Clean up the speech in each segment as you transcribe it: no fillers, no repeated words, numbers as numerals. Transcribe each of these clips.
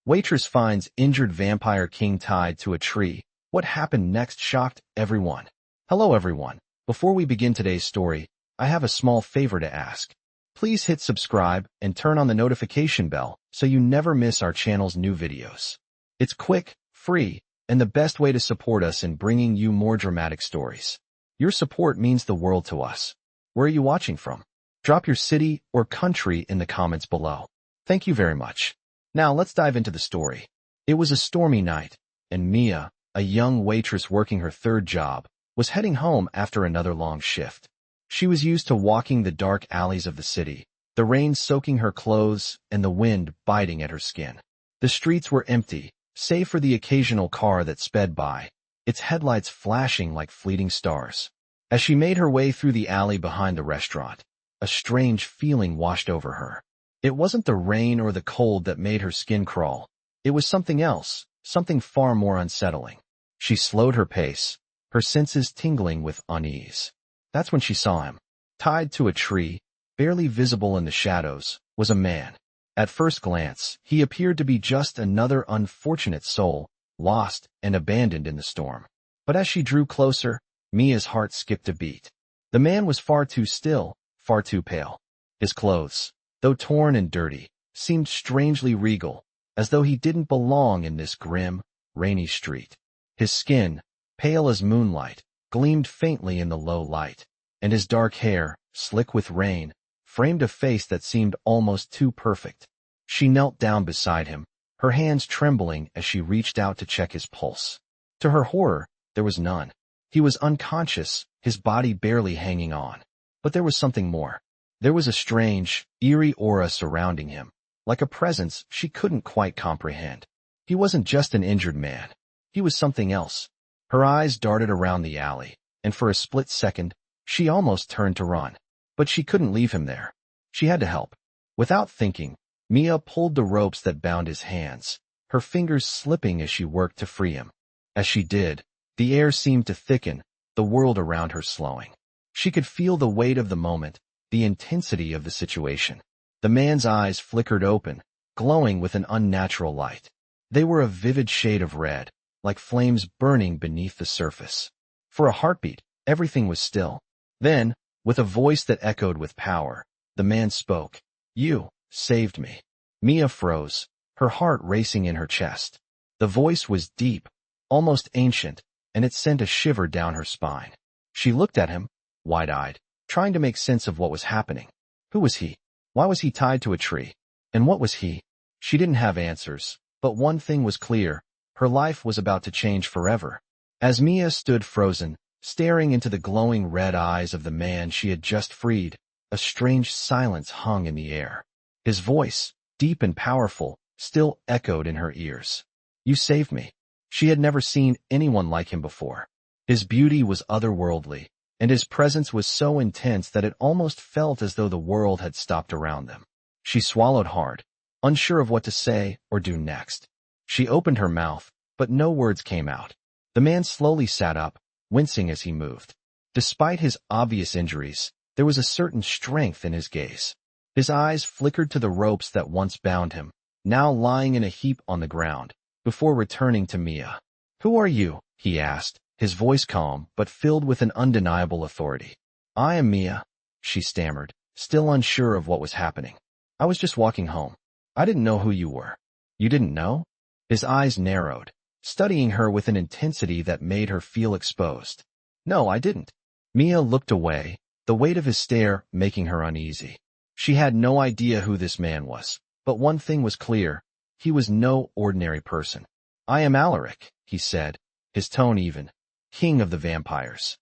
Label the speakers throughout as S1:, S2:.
S1: Waitress finds injured vampire king tied to a tree. What happened next shocked everyone. Hello everyone. Before we begin today's story, I have a small favor to ask. Please hit subscribe and turn on the notification bell so you never miss our channel's new videos. It's quick, free, and the best way to support us in bringing you more dramatic stories. Your support means the world to us. Where are you watching from? Drop your city or country in the comments below. Thank you very much. Now let's dive into the story. It was a stormy night, and Mia, a young waitress working her third job, was heading home after another long shift. She was used to walking the dark alleys of the city, the rain soaking her clothes and the wind biting at her skin. The streets were empty, save for the occasional car that sped by, its headlights flashing like fleeting stars. As she made her way through the alley behind the restaurant, a strange feeling washed over her. It wasn't the rain or the cold that made her skin crawl. It was something else, something far more unsettling. She slowed her pace, her senses tingling with unease. That's when she saw him. Tied to a tree, barely visible in the shadows, was a man. At first glance, he appeared to be just another unfortunate soul, lost and abandoned in the storm. But as she drew closer, Mia's heart skipped a beat. The man was far too still, far too pale. His clothes, though torn and dirty, seemed strangely regal, as though he didn't belong in this grim, rainy street. His skin, pale as moonlight, gleamed faintly in the low light, and his dark hair, slick with rain, framed a face that seemed almost too perfect. She knelt down beside him, her hands trembling as she reached out to check his pulse. To her horror, there was none. He was unconscious, his body barely hanging on. But there was something more. There was a strange, eerie aura surrounding him, like a presence she couldn't quite comprehend. He wasn't just an injured man. He was something else. Her eyes darted around the alley, and for a split second, she almost turned to run. But she couldn't leave him there. She had to help. Without thinking, Mia pulled the ropes that bound his hands, her fingers slipping as she worked to free him. As she did, the air seemed to thicken, the world around her slowing. She could feel the weight of the moment, the intensity of the situation. The man's eyes flickered open, glowing with an unnatural light. They were a vivid shade of red, like flames burning beneath the surface. For a heartbeat, everything was still. Then, with a voice that echoed with power, the man spoke. "You saved me." Mia froze, her heart racing in her chest. The voice was deep, almost ancient, and it sent a shiver down her spine. She looked at him, wide-eyed, trying to make sense of what was happening. Who was he? Why was he tied to a tree? And what was he? She didn't have answers, but one thing was clear. Her life was about to change forever. As Mia stood frozen, staring into the glowing red eyes of the man she had just freed, a strange silence hung in the air. His voice, deep and powerful, still echoed in her ears. "You saved me." She had never seen anyone like him before. His beauty was otherworldly, and his presence was so intense that it almost felt as though the world had stopped around them. She swallowed hard, unsure of what to say or do next. She opened her mouth, but no words came out. The man slowly sat up, wincing as he moved. Despite his obvious injuries, there was a certain strength in his gaze. His eyes flickered to the ropes that once bound him, now lying in a heap on the ground, before returning to Mia. "Who are you?" he asked, his voice calm but filled with an undeniable authority. "I am Mia," she stammered, still unsure of what was happening. "I was just walking home. I didn't know who you were." "You didn't know?" His eyes narrowed, studying her with an intensity that made her feel exposed. "No, I didn't." Mia looked away, the weight of his stare making her uneasy. She had no idea who this man was, but one thing was clear. He was no ordinary person. "I am Alaric," he said, his tone even. "King of the vampires."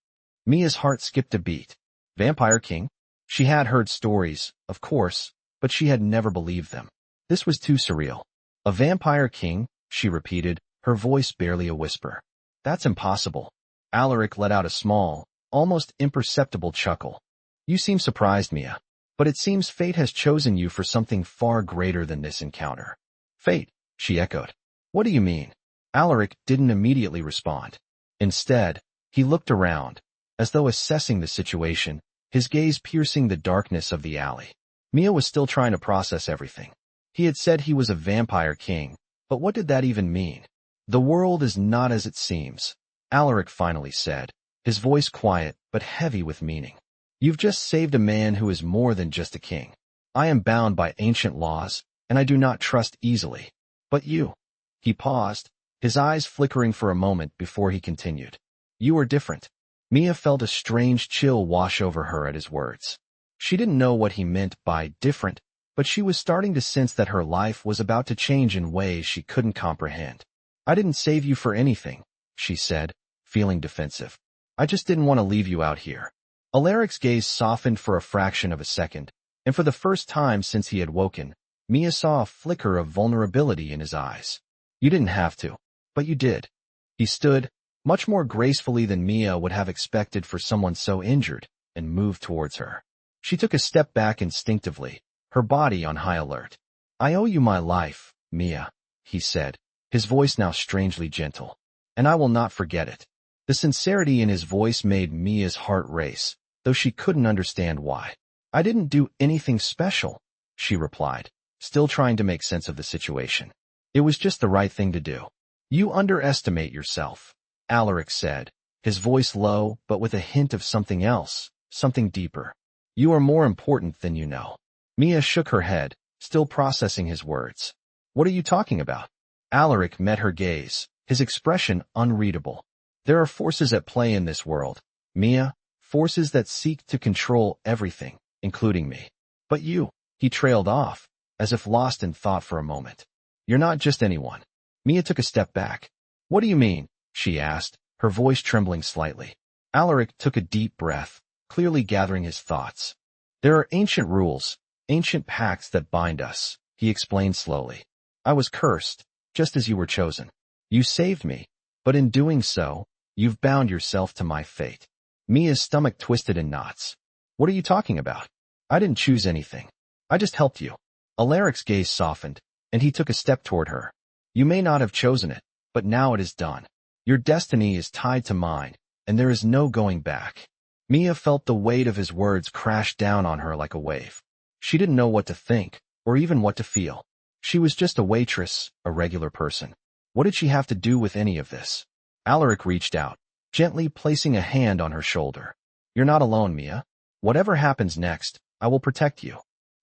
S1: Mia's heart skipped a beat. Vampire king? She had heard stories, of course, but she had never believed them. This was too surreal. "A vampire king?" she repeated, her voice barely a whisper. "That's impossible." Alaric let out a small, almost imperceptible chuckle. "You seem surprised, Mia, but it seems fate has chosen you for something far greater than this encounter." "Fate?" she echoed. "What do you mean?" Alaric didn't immediately respond. Instead, he looked around, as though assessing the situation, his gaze piercing the darkness of the alley. Mia was still trying to process everything. He had said he was a vampire king, But what did that even mean? The world is not as it seems, Alaric finally said, his voice quiet but heavy with meaning. You've just saved a man who is more than just a king. I am bound by ancient laws, and I do not trust easily. But you. He paused, his eyes flickering for a moment before he continued. You are different. Mia felt a strange chill wash over her at his words. She didn't know what he meant by different, but she was starting to sense that her life was about to change in ways she couldn't comprehend. I didn't save you for anything, she said, feeling defensive. I just didn't want to leave you out here. Alaric's gaze softened for a fraction of a second, and for the first time since he had woken, Mia saw a flicker of vulnerability in his eyes. You didn't have to, but you did. He stood, much more gracefully than Mia would have expected for someone so injured, and moved towards her. She took a step back instinctively, her body on high alert. I owe you my life, Mia, he said, his voice now strangely gentle. And I will not forget it. The sincerity in his voice made Mia's heart race, though she couldn't understand why. I didn't do anything special, she replied, still trying to make sense of the situation. It was just the right thing to do. You underestimate yourself, Alaric said, his voice low but with a hint of something else, something deeper. You are more important than you know. Mia shook her head, still processing his words. What are you talking about? Alaric met her gaze, his expression unreadable. There are forces at play in this world, Mia, forces that seek to control everything, including me. But you, he trailed off, as if lost in thought for a moment. You're not just anyone. Mia took a step back. What do you mean? She asked, her voice trembling slightly. Alaric took a deep breath, clearly gathering his thoughts. There are ancient rules, ancient pacts that bind us, he explained slowly. I was cursed, just as you were chosen. You saved me, but in doing so, you've bound yourself to my fate. Mia's stomach twisted in knots. What are you talking about? I didn't choose anything. I just helped you. Alaric's gaze softened, and he took a step toward her. You may not have chosen it, but now it is done. Your destiny is tied to mine, and there is no going back. Mia felt the weight of his words crash down on her like a wave. She didn't know what to think, or even what to feel. She was just a waitress, a regular person. What did she have to do with any of this? Alaric reached out, gently placing a hand on her shoulder. You're not alone, Mia. Whatever happens next, I will protect you.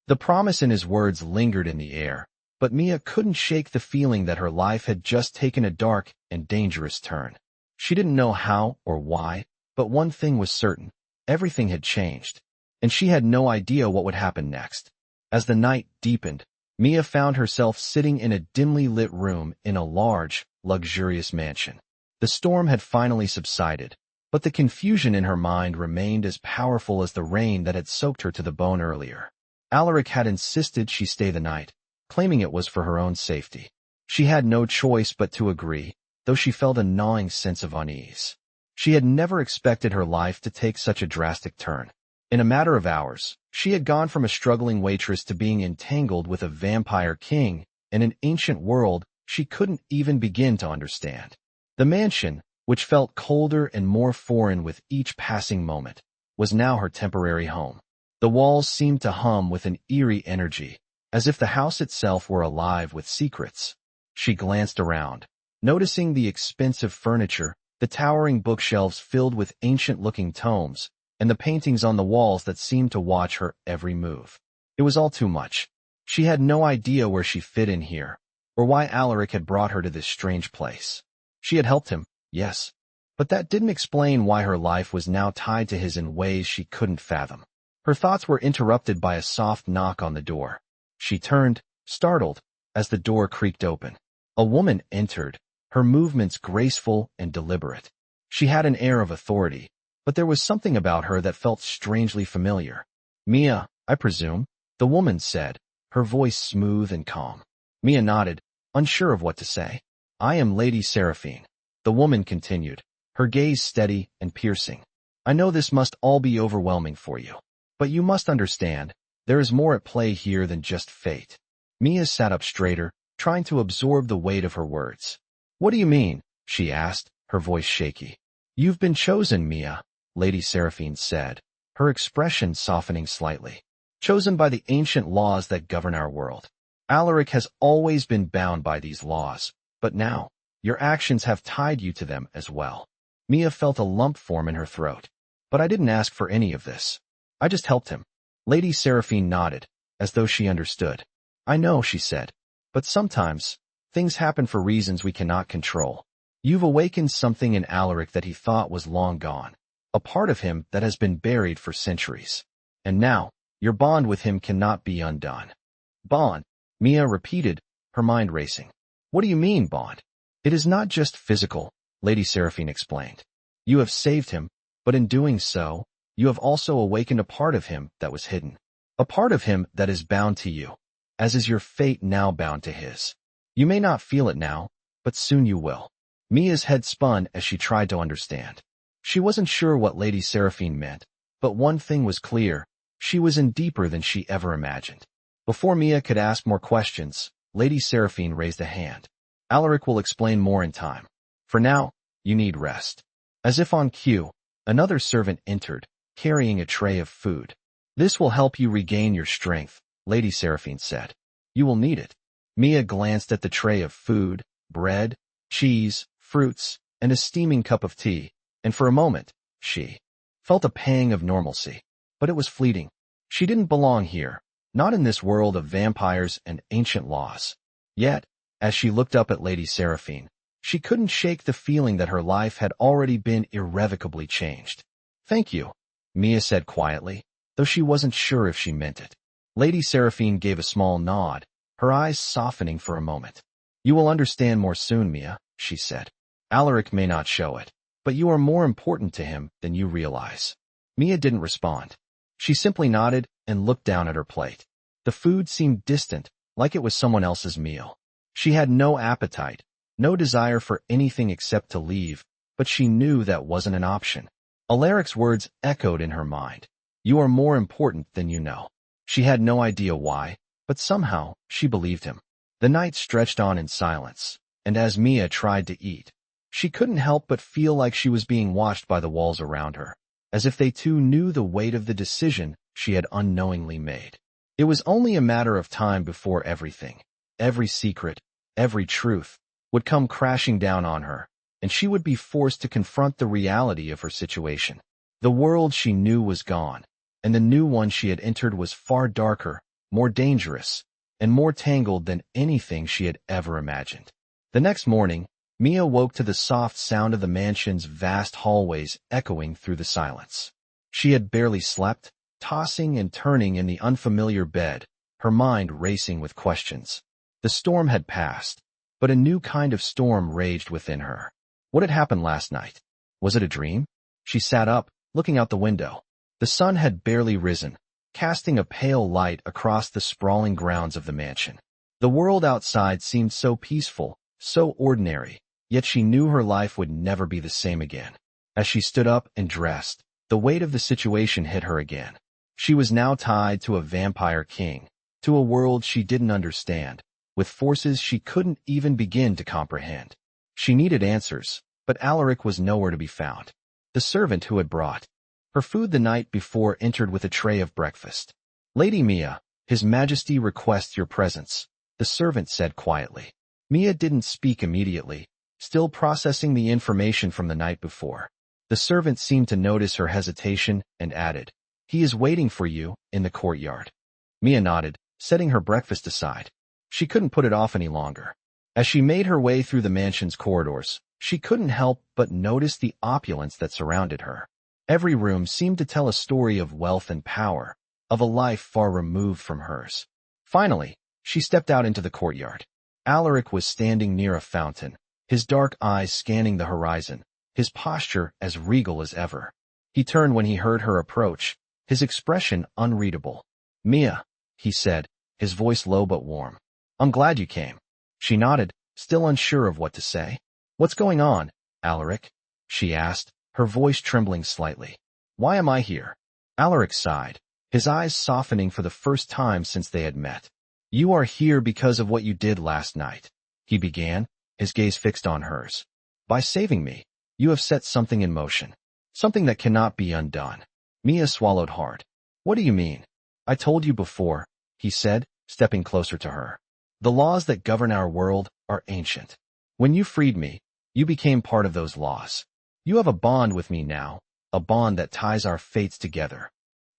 S1: The promise in his words lingered in the air, but Mia couldn't shake the feeling that her life had just taken a dark and dangerous turn. She didn't know how or why, but one thing was certain. Everything had changed, and she had no idea what would happen next. As the night deepened, Mia found herself sitting in a dimly lit room in a large, luxurious mansion. The storm had finally subsided, but the confusion in her mind remained as powerful as the rain that had soaked her to the bone earlier. Alaric had insisted she stay the night, claiming it was for her own safety. She had no choice but to agree, though she felt a gnawing sense of unease. She had never expected her life to take such a drastic turn. In a matter of hours, she had gone from a struggling waitress to being entangled with a vampire king in an ancient world she couldn't even begin to understand. The mansion, which felt colder and more foreign with each passing moment, was now her temporary home. The walls seemed to hum with an eerie energy, as if the house itself were alive with secrets. She glanced around, noticing the expensive furniture, the towering bookshelves filled with ancient-looking tomes, and the paintings on the walls that seemed to watch her every move. It was all too much. She had no idea where she fit in here, or why Alaric had brought her to this strange place. She had helped him, yes, but that didn't explain why her life was now tied to his in ways she couldn't fathom. Her thoughts were interrupted by a soft knock on the door. She turned, startled, as the door creaked open. A woman entered, her movements graceful and deliberate. She had an air of authority, but there was something about her that felt strangely familiar. Mia, I presume, the woman said, her voice smooth and calm. Mia nodded, unsure of what to say. I am Lady Seraphine, the woman continued, her gaze steady and piercing. I know this must all be overwhelming for you, but you must understand, there is more at play here than just fate. Mia sat up straighter, trying to absorb the weight of her words. What do you mean? She asked, her voice shaky. You've been chosen, Mia, Lady Seraphine said, her expression softening slightly. Chosen by the ancient laws that govern our world. Alaric has always been bound by these laws, but now, your actions have tied you to them as well. Mia felt a lump form in her throat. But I didn't ask for any of this. I just helped him. Lady Seraphine nodded, as though she understood. I know, she said. But sometimes, things happen for reasons we cannot control. You've awakened something in Alaric that he thought was long gone. A part of him that has been buried for centuries. And now, your bond with him cannot be undone. Bond, Mia repeated, her mind racing. What do you mean, bond? It is not just physical, Lady Seraphine explained. You have saved him, but in doing so, you have also awakened a part of him that was hidden. A part of him that is bound to you, as is your fate now bound to his. You may not feel it now, but soon you will. Mia's head spun as she tried to understand. She wasn't sure what Lady Seraphine meant, but one thing was clear, she was in deeper than she ever imagined. Before Mia could ask more questions, Lady Seraphine raised a hand. Alaric will explain more in time. For now, you need rest. As if on cue, another servant entered, carrying a tray of food. This will help you regain your strength, Lady Seraphine said. You will need it. Mia glanced at the tray of food, bread, cheese, fruits, and a steaming cup of tea, and for a moment, she felt a pang of normalcy. But it was fleeting. She didn't belong here, not in this world of vampires and ancient laws. Yet, as she looked up at Lady Seraphine, she couldn't shake the feeling that her life had already been irrevocably changed. Thank you, Mia said quietly, though she wasn't sure if she meant it. Lady Seraphine gave a small nod, her eyes softening for a moment. You will understand more soon, Mia, she said. Alaric may not show it, but you are more important to him than you realize. Mia didn't respond. She simply nodded and looked down at her plate. The food seemed distant, like it was someone else's meal. She had no appetite, no desire for anything except to leave, but she knew that wasn't an option. Alaric's words echoed in her mind. You are more important than you know. She had no idea why, but somehow she believed him. The night stretched on in silence, and as Mia tried to eat, she couldn't help but feel like she was being watched by the walls around her, as if they too knew the weight of the decision she had unknowingly made. It was only a matter of time before everything, every secret, every truth, would come crashing down on her, and she would be forced to confront the reality of her situation. The world she knew was gone, and the new one she had entered was far darker, more dangerous, and more tangled than anything she had ever imagined. The next morning, Mia woke to the soft sound of the mansion's vast hallways echoing through the silence. She had barely slept, tossing and turning in the unfamiliar bed, her mind racing with questions. The storm had passed, but a new kind of storm raged within her. What had happened last night? Was it a dream? She sat up, looking out the window. The sun had barely risen, casting a pale light across the sprawling grounds of the mansion. The world outside seemed so peaceful, so ordinary, yet she knew her life would never be the same again. As she stood up and dressed, the weight of the situation hit her again. She was now tied to a vampire king, to a world she didn't understand, with forces she couldn't even begin to comprehend. She needed answers, but Alaric was nowhere to be found. The servant who had brought her food the night before entered with a tray of breakfast. Lady Mia, His Majesty requests your presence, the servant said quietly. Mia didn't speak immediately, still processing the information from the night before. The servant seemed to notice her hesitation and added, He is waiting for you in the courtyard. Mia nodded, setting her breakfast aside. She couldn't put it off any longer. As she made her way through the mansion's corridors, she couldn't help but notice the opulence that surrounded her. Every room seemed to tell a story of wealth and power, of a life far removed from hers. Finally, she stepped out into the courtyard. Alaric was standing near a fountain, his dark eyes scanning the horizon, his posture as regal as ever. He turned when he heard her approach, his expression unreadable. Mia, he said, his voice low but warm. I'm glad you came. She nodded, still unsure of what to say. What's going on, Alaric? She asked, her voice trembling slightly. Why am I here? Alaric sighed, his eyes softening for the first time since they had met. You are here because of what you did last night, he began, his gaze fixed on hers. By saving me, you have set something in motion, something that cannot be undone. Mia swallowed hard. What do you mean? I told you before, he said, stepping closer to her. The laws that govern our world are ancient. When you freed me, you became part of those laws. You have a bond with me now, a bond that ties our fates together.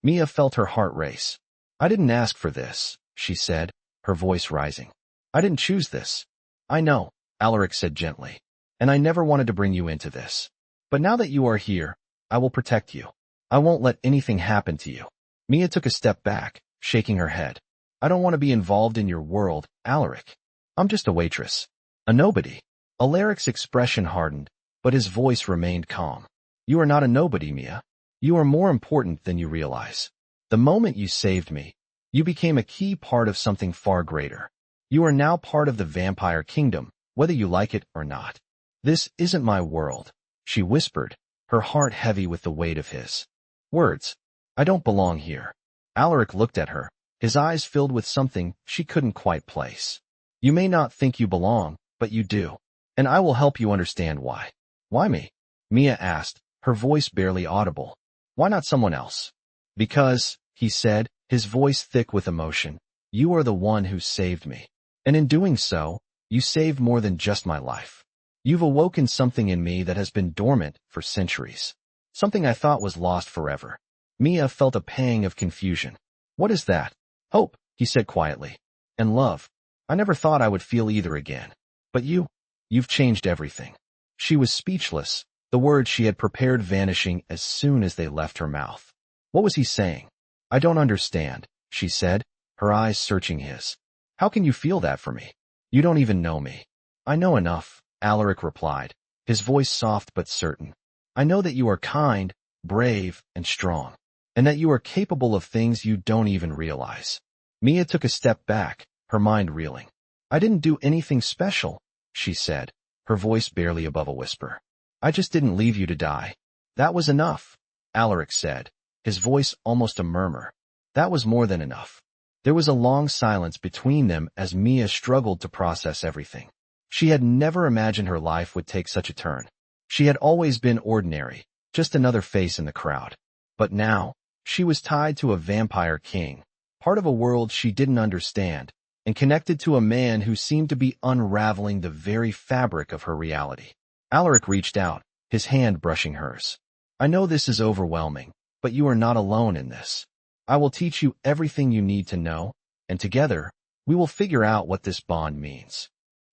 S1: Mia felt her heart race. I didn't ask for this, she said, her voice rising. I didn't choose this. I know, Alaric said gently. And I never wanted to bring you into this. But now that you are here, I will protect you. I won't let anything happen to you. Mia took a step back, shaking her head. I don't want to be involved in your world, Alaric. I'm just a waitress. A nobody. Alaric's expression hardened, but his voice remained calm. You are not a nobody, Mia. You are more important than you realize. The moment you saved me, you became a key part of something far greater. You are now part of the vampire kingdom, whether you like it or not. This isn't my world, she whispered, her heart heavy with the weight of his words. I don't belong here. Alaric looked at her, his eyes filled with something she couldn't quite place. You may not think you belong, but you do. And I will help you understand why. Why me? Mia asked, her voice barely audible. Why not someone else? Because, he said, his voice thick with emotion, you are the one who saved me. And in doing so, you saved more than just my life. You've awoken something in me that has been dormant for centuries. Something I thought was lost forever. Mia felt a pang of confusion. What is that? Hope, he said quietly. And love. I never thought I would feel either again. But you've changed everything. She was speechless, the words she had prepared vanishing as soon as they left her mouth. What was he saying? I don't understand, she said, her eyes searching his. How can you feel that for me? You don't even know me. I know enough, Alaric replied, his voice soft but certain. I know that you are kind, brave, and strong, and that you are capable of things you don't even realize. Mia took a step back, her mind reeling. I didn't do anything special, she said, her voice barely above a whisper. I just didn't leave you to die. That was enough, Alaric said, his voice almost a murmur. That was more than enough. There was a long silence between them as Mia struggled to process everything. She had never imagined her life would take such a turn. She had always been ordinary, just another face in the crowd. But now, she was tied to a vampire king, part of a world she didn't understand, and connected to a man who seemed to be unraveling the very fabric of her reality. Alaric reached out, his hand brushing hers. I know this is overwhelming, but you are not alone in this. I will teach you everything you need to know, and together, we will figure out what this bond means.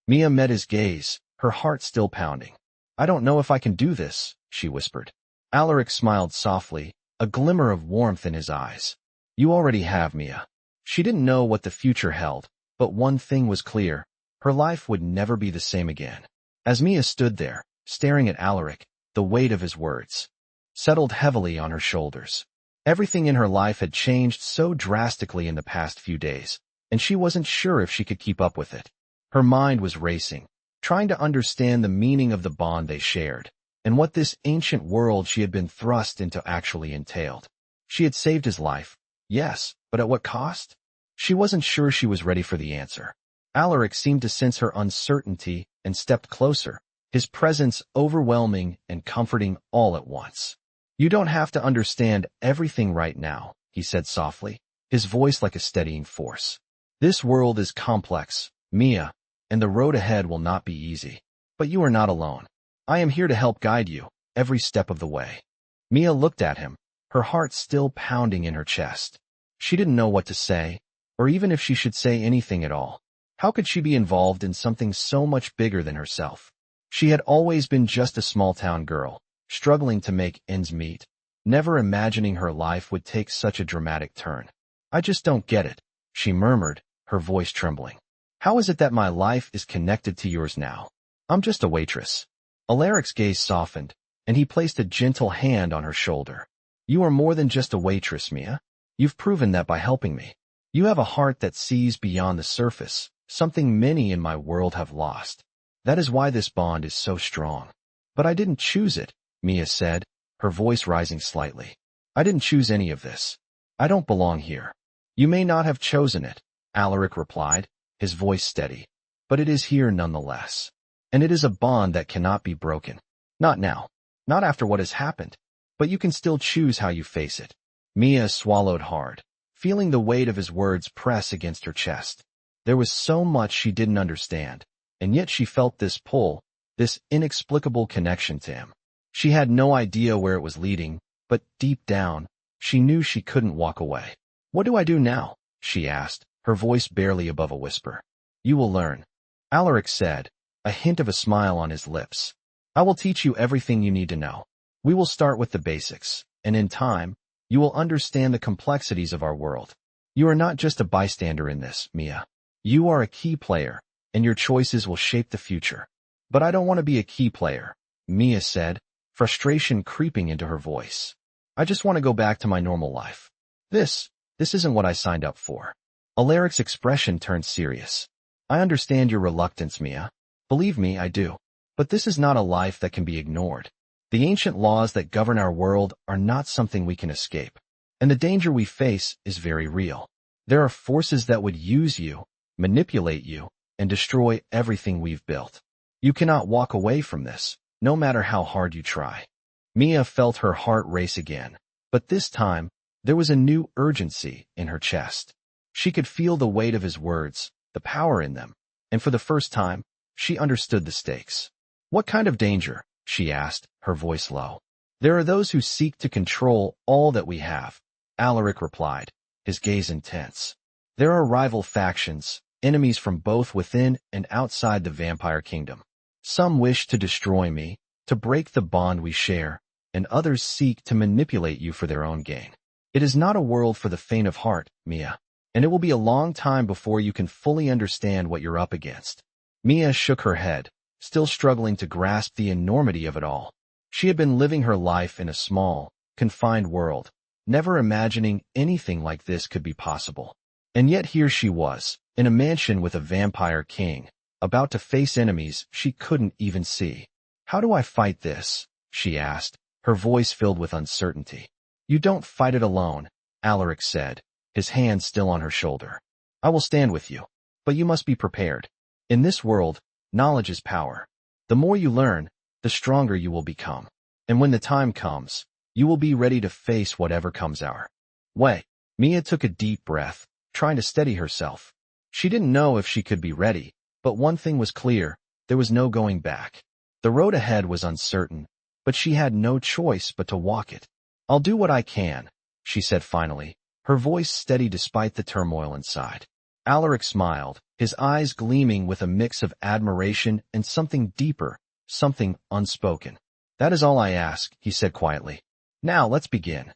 S1: Mia met his gaze, her heart still pounding. I don't know if I can do this, she whispered. Alaric smiled softly, a glimmer of warmth in his eyes. You already have, Mia. She didn't know what the future held, but one thing was clear. Her life would never be the same again. As Mia stood there, staring at Alaric, the weight of his words settled heavily on her shoulders. Everything in her life had changed so drastically in the past few days, and she wasn't sure if she could keep up with it. Her mind was racing, trying to understand the meaning of the bond they shared, and what this ancient world she had been thrust into actually entailed. She had saved his life, yes, but at what cost? She wasn't sure she was ready for the answer. Alaric seemed to sense her uncertainty and stepped closer, his presence overwhelming and comforting all at once. You don't have to understand everything right now, he said softly, his voice like a steadying force. This world is complex, Mia, and the road ahead will not be easy. But you are not alone. I am here to help guide you, every step of the way. Mia looked at him, her heart still pounding in her chest. She didn't know what to say, or even if she should say anything at all. How could she be involved in something so much bigger than herself? She had always been just a small-town girl, struggling to make ends meet, never imagining her life would take such a dramatic turn. I just don't get it, she murmured, her voice trembling. How is it that my life is connected to yours now? I'm just a waitress. Alaric's gaze softened, and he placed a gentle hand on her shoulder. You are more than just a waitress, Mia. You've proven that by helping me. You have a heart that sees beyond the surface, something many in my world have lost. That is why this bond is so strong. But I didn't choose it, Mia said, her voice rising slightly. I didn't choose any of this. I don't belong here. You may not have chosen it, Alaric replied, his voice steady. But it is here nonetheless. And it is a bond that cannot be broken. Not now. Not after what has happened. But you can still choose how you face it. Mia swallowed hard, feeling the weight of his words press against her chest. There was so much she didn't understand, and yet she felt this pull, this inexplicable connection to him. She had no idea where it was leading, but deep down, she knew she couldn't walk away. "What do I do now?" she asked, her voice barely above a whisper. "You will learn," Alaric said, a hint of a smile on his lips. "I will teach you everything you need to know. We will start with the basics, and in time, you will understand the complexities of our world. You are not just a bystander in this, Mia. You are a key player, and your choices will shape the future." "But I don't want to be a key player," Mia said, frustration creeping into her voice. "I just want to go back to my normal life. This isn't what I signed up for." Alaric's expression turned serious. "I understand your reluctance, Mia. Believe me, I do. But this is not a life that can be ignored. The ancient laws that govern our world are not something we can escape. And the danger we face is very real. There are forces that would use you, manipulate you, and destroy everything we've built. You cannot walk away from this, no matter how hard you try." Mia felt her heart race again, but this time, there was a new urgency in her chest. She could feel the weight of his words, the power in them, and for the first time, she understood the stakes. "What kind of danger?" she asked, her voice low. "There are those who seek to control all that we have," Alaric replied, his gaze intense. "There are rival factions, enemies from both within and outside the vampire kingdom. Some wish to destroy me, to break the bond we share, and others seek to manipulate you for their own gain. It is not a world for the faint of heart, Mia, and it will be a long time before you can fully understand what you're up against." Mia shook her head, still struggling to grasp the enormity of it all. She had been living her life in a small, confined world, never imagining anything like this could be possible. And yet here she was, in a mansion with a vampire king, about to face enemies she couldn't even see. "How do I fight this?" she asked, her voice filled with uncertainty. "You don't fight it alone," Alaric said, his hand still on her shoulder. "I will stand with you, but you must be prepared. In this world, knowledge is power. The more you learn, the stronger you will become. And when the time comes, you will be ready to face whatever comes our way." Mia took a deep breath, trying to steady herself. She didn't know if she could be ready, but one thing was clear, there was no going back. The road ahead was uncertain, but she had no choice but to walk it. "I'll do what I can," she said finally, her voice steady despite the turmoil inside. Alaric smiled, his eyes gleaming with a mix of admiration and something deeper, something unspoken. "That is all I ask," he said quietly. "Now let's begin."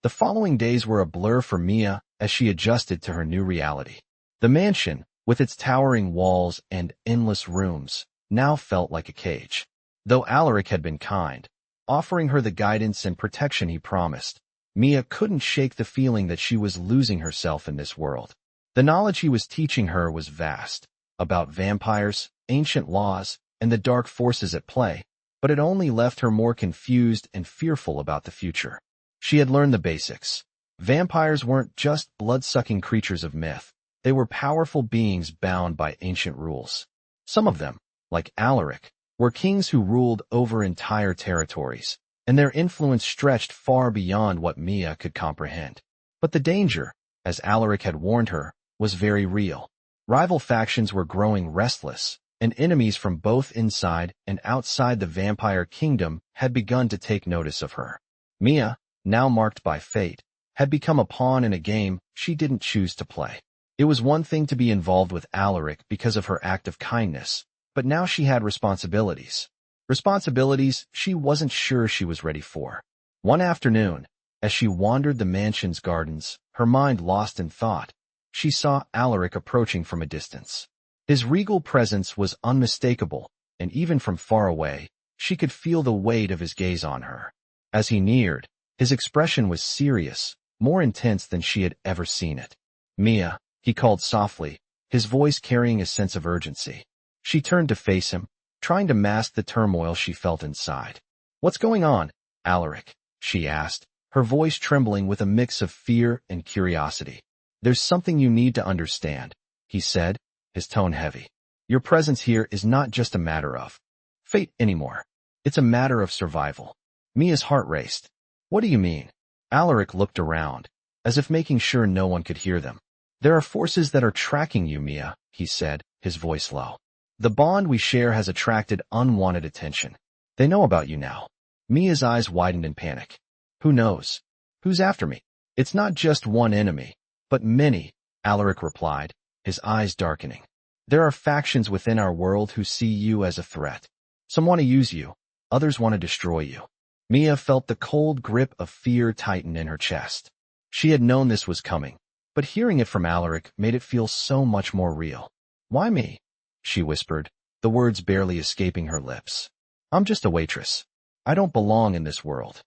S1: The following days were a blur for Mia as she adjusted to her new reality. The mansion, with its towering walls and endless rooms, now felt like a cage. Though Alaric had been kind, offering her the guidance and protection he promised, Mia couldn't shake the feeling that she was losing herself in this world. The knowledge he was teaching her was vast, about vampires, ancient laws, and the dark forces at play, but it only left her more confused and fearful about the future. She had learned the basics. Vampires weren't just blood-sucking creatures of myth. They were powerful beings bound by ancient rules. Some of them, like Alaric, were kings who ruled over entire territories, and their influence stretched far beyond what Mia could comprehend. But the danger, as Alaric had warned her, was very real. Rival factions were growing restless, and enemies from both inside and outside the vampire kingdom had begun to take notice of her. Mia, now marked by fate, had become a pawn in a game she didn't choose to play. It was one thing to be involved with Alaric because of her act of kindness, but now she had responsibilities. Responsibilities she wasn't sure she was ready for. One afternoon, as she wandered the mansion's gardens, her mind lost in thought, she saw Alaric approaching from a distance. His regal presence was unmistakable, and even from far away, she could feel the weight of his gaze on her. As he neared, his expression was serious, more intense than she had ever seen it. "Mia," he called softly, his voice carrying a sense of urgency. She turned to face him, trying to mask the turmoil she felt inside. "What's going on, Alaric?" she asked, her voice trembling with a mix of fear and curiosity. "There's something you need to understand," he said, his tone heavy. "Your presence here is not just a matter of fate anymore. It's a matter of survival." Mia's heart raced. "What do you mean?" Alaric looked around, as if making sure no one could hear them. "There are forces that are tracking you, Mia," he said, his voice low. The bond we share has attracted unwanted attention. They know about you now. Mia's eyes widened in panic. Who knows? Who's after me? It's not just one enemy, but many, Alaric replied, his eyes darkening. There are factions within our world who see you as a threat. Some want to use you, others want to destroy you. Mia felt the cold grip of fear tighten in her chest. She had known this was coming, but hearing it from Alaric made it feel so much more real. Why me? She whispered, the words barely escaping her lips. I'm just a waitress. I don't belong in this world.